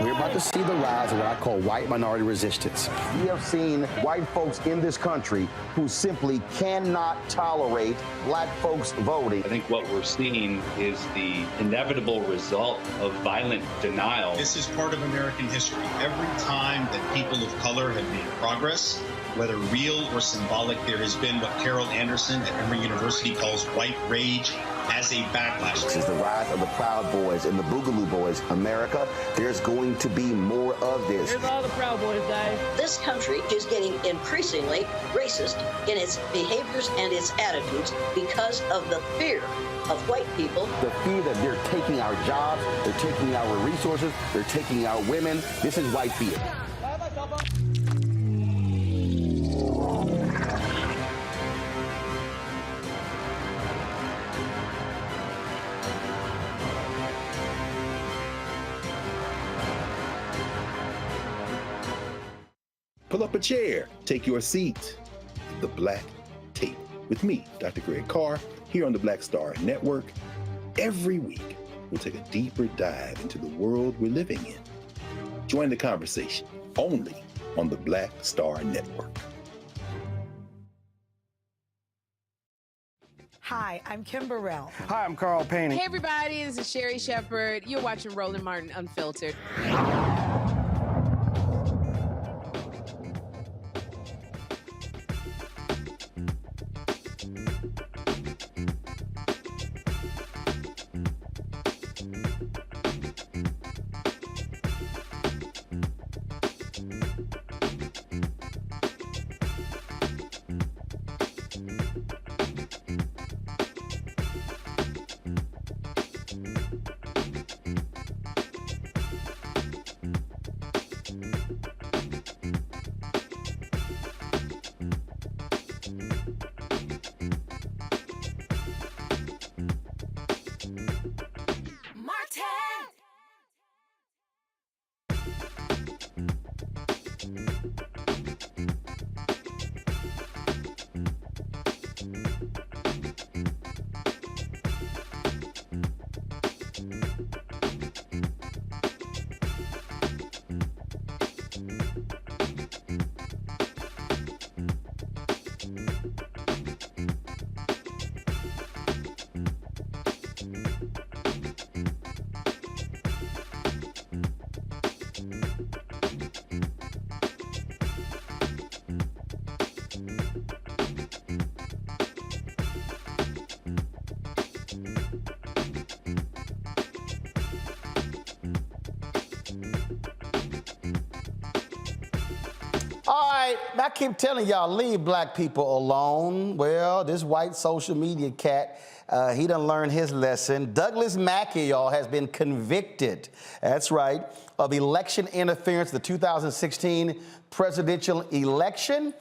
We're about to see the rise of what I call white minority resistance. We have seen white folks in this country who simply cannot tolerate black folks voting. I think what we're seeing is the inevitable result of violent denial. This is part of American history. Every time that people of color have made progress, whether real or symbolic, there has been what Carol Anderson at Emory University calls white rage as a backlash. This is the rise of the Proud Boys and the Boogaloo Boys. America, there's going to be more of this. Here's all the Proud Boys, Dave. This country is getting increasingly racist in its behaviors and its attitudes because of the fear of white people. The fear that they're taking our jobs, they're taking our resources, they're taking our women. This is white fear. Pull up a chair, take your seat. The Black Tape with me, Dr. Greg Carr, here on the Black Star Network. Every week, we'll take a deeper dive into the world we're living in. Join the conversation only on the Black Star Network. Hi, I'm Kim Burrell. Hi, I'm Carl Payne. Hey, everybody, this is Sherry Shepherd. You're watching Roland Martin Unfiltered. All right, I keep telling y'all, leave black people alone. Well, this white social media cat, he done learned his lesson. Douglas Mackey, y'all, has been convicted, that's right, of election interference in the 2016 presidential election.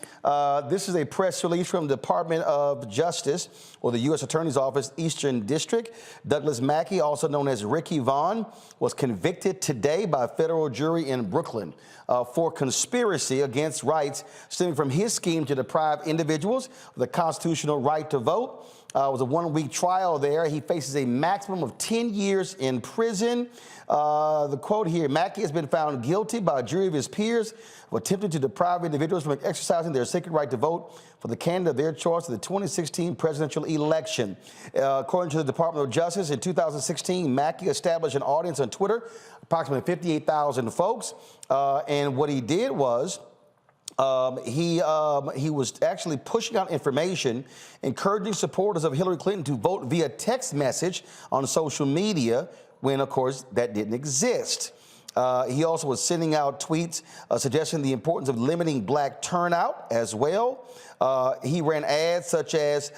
This is a press release from the Department of Justice, or the U.S. Attorney's Office, Eastern District. Douglas Mackey, also known as Ricky Vaughn, was convicted today by a federal jury in Brooklyn for conspiracy against rights stemming from his scheme to deprive individuals of the constitutional right to vote. It was a one-week trial there. He faces a maximum of 10 years in prison. The quote here, Mackey has been found guilty by a jury of his peers of attempting to deprive individuals from exercising their sacred right to vote for the candidate of their choice in the 2016 presidential election. According to the Department of Justice, in 2016, Mackey established an audience on Twitter, approximately 58,000 folks. And what he did was, he was actually pushing out information, encouraging supporters of Hillary Clinton to vote via text message on social media when, of course, that didn't exist. He also was sending out tweets suggesting the importance of limiting black turnout as well. He ran ads such as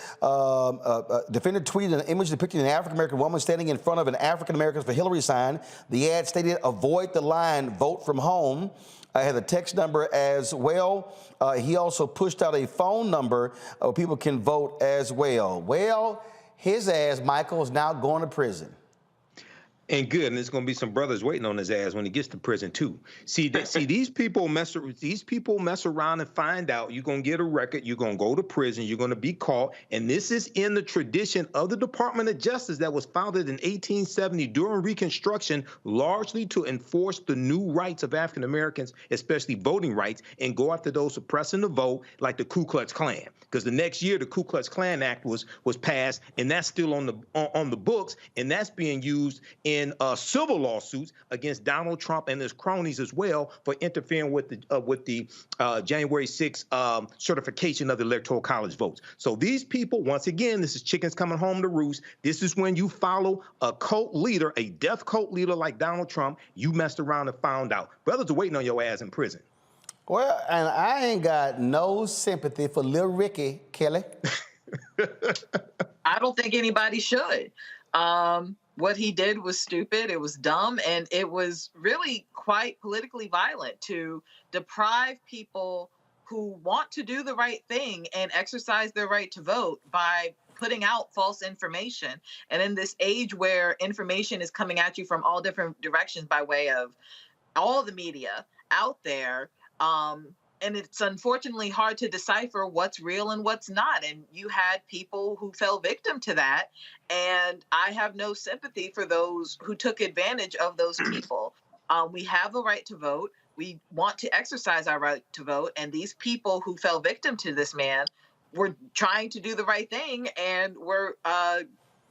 defender tweeted an image depicting an African-American woman standing in front of an African-American for Hillary sign. The ad stated, "Avoid the line, vote from home." I had a text number as well. He also pushed out a phone number where people can vote as well. Well, his ass, Michael, is now going to prison. And good, and there's going to be some brothers waiting on his ass when he gets to prison too. See, these people mess around and find out. You're going to get a record. You're going to go to prison. You're going to be caught. And this is in the tradition of the Department of Justice that was founded in 1870 during Reconstruction, largely to enforce the new rights of African Americans, especially voting rights, and go after those suppressing the vote, like the Ku Klux Klan. Because the next year, the Ku Klux Klan Act was passed, and that's still on the books, and that's being used in civil lawsuits against Donald Trump and his cronies as well for interfering with the January 6th certification of the Electoral College votes. So these people, once again, this is chickens coming home to roost. This is when you follow a cult leader, a death cult leader like Donald Trump. You messed around and found out. Brothers are waiting on your ass in prison. Well, and I ain't got no sympathy for Lil Ricky, Kelly. I don't think anybody should. What he did was stupid, it was dumb, and it was really quite politically violent to deprive people who want to do the right thing and exercise their right to vote by putting out false information. And in this age where information is coming at you from all different directions by way of all the media out there, and it's unfortunately hard to decipher what's real and what's not. And you had people who fell victim to that. And I have no sympathy for those who took advantage of those people. We have a right to vote. We want to exercise our right to vote. And these people who fell victim to this man were trying to do the right thing and were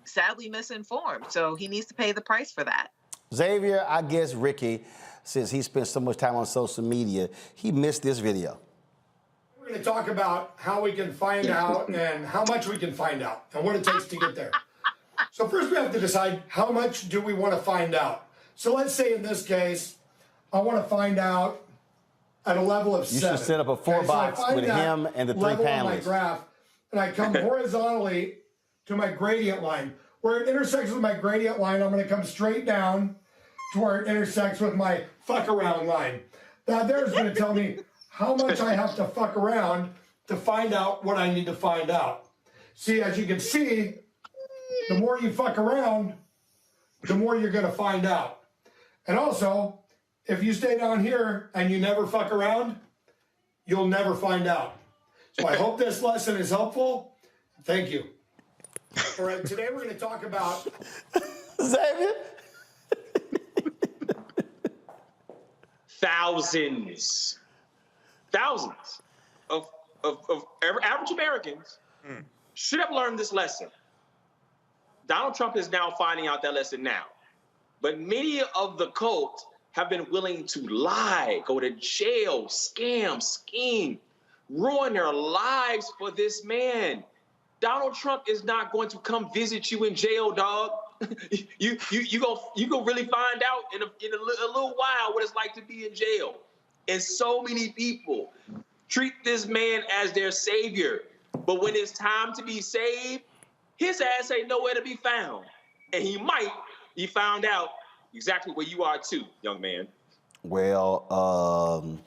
sadly misinformed. So he needs to pay the price for that. Xavier, I guess Ricky, since he spent so much time on social media, he missed this video. We're going to talk about how we can find out and how much we can find out and what it takes to get there. So first we have to decide how much do we want to find out. So let's say in this case, I want to find out at a level of 7. You should set up a 4-box with him and the 3 level panelists. On my graph, and I come horizontally to my gradient line. Where it intersects with my gradient line, I'm going to come straight down to where it intersects with my fuck around line. Now there's going to tell me how much I have to fuck around to find out what I need to find out. See, as you can see, the more you fuck around, the more you're going to find out. And also, if you stay down here and you never fuck around, you'll never find out. So I hope this lesson is helpful. Thank you. All right, today we're going to talk about... Xavier? Thousands of average Americans should have learned this lesson. Donald Trump is now finding out that lesson now. But many of the cult have been willing to lie, go to jail, scam, scheme, ruin their lives for this man. Donald Trump is not going to come visit you in jail, dog. You go really find out in a little while what it's like to be in jail. And so many people treat this man as their savior. But when it's time to be saved, his ass ain't nowhere to be found. And he might be found out exactly where you are too, young man. Well,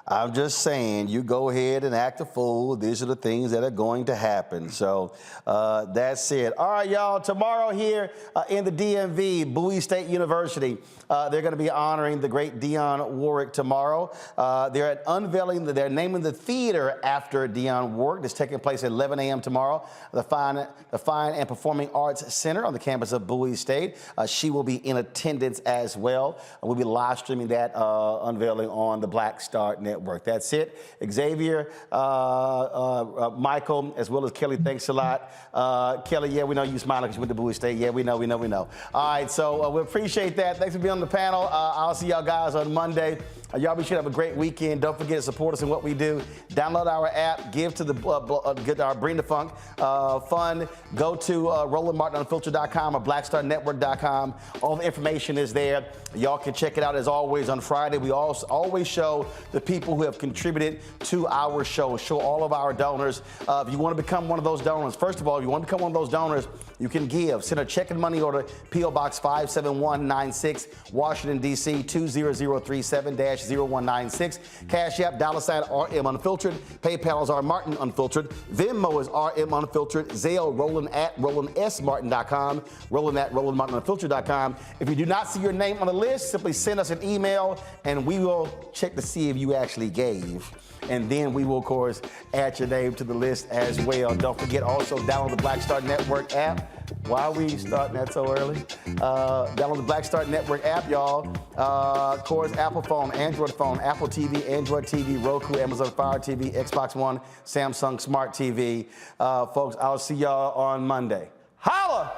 I'm just saying, you go ahead and act a fool. These are the things that are going to happen. So that's it. All right, y'all. Tomorrow here in the DMV, Bowie State University, they're going to be honoring the great Dionne Warwick tomorrow. They're naming the theater after Dionne Warwick. It's taking place at 11 a.m. tomorrow. The Fine and Performing Arts Center on the campus of Bowie State. She will be in attendance as well. We'll be live streaming that unveiling on the Black Star Network. That's it. Xavier, Michael, as well as Kelly, thanks a lot. Kelly, yeah, we know you smiling because you went to Bowie State. Yeah, we know. All right, so we appreciate that. Thanks for being on the panel. I'll see y'all guys on Monday. Y'all be sure to have a great weekend. Don't forget to support us in what we do. Download our app. Give to our Bring the Funk fund. Go to RolandMartinUnfiltered.com or BlackStarNetwork.com. All the information is there. Y'all can check it out as always on Friday. We always show the people who have contributed to our show. Show all of our donors. If you want to become one of those donors, first of all, if you want to become one of those donors, you can give. Send a check and money order, P.O. Box 57196, Washington, D.C. 20037 $0196. Cash App, $RM Unfiltered. PayPal is R Martin Unfiltered. Venmo is RM Unfiltered. Zelle, Roland at RolandSMartin.com. Roland at RolandMartinUnfiltered.com. If you do not see your name on the list, simply send us an email and we will check to see if you actually gave. And then we will, of course, add your name to the list as well. Don't forget also download the Black Star Network app. Why are we starting that so early? Download the Black Star Network app, y'all. Of course, Apple phone, Android phone, Apple TV, Android TV, Roku, Amazon Fire TV, Xbox One, Samsung Smart TV. Folks, I'll see y'all on Monday. Holla!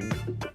Bye.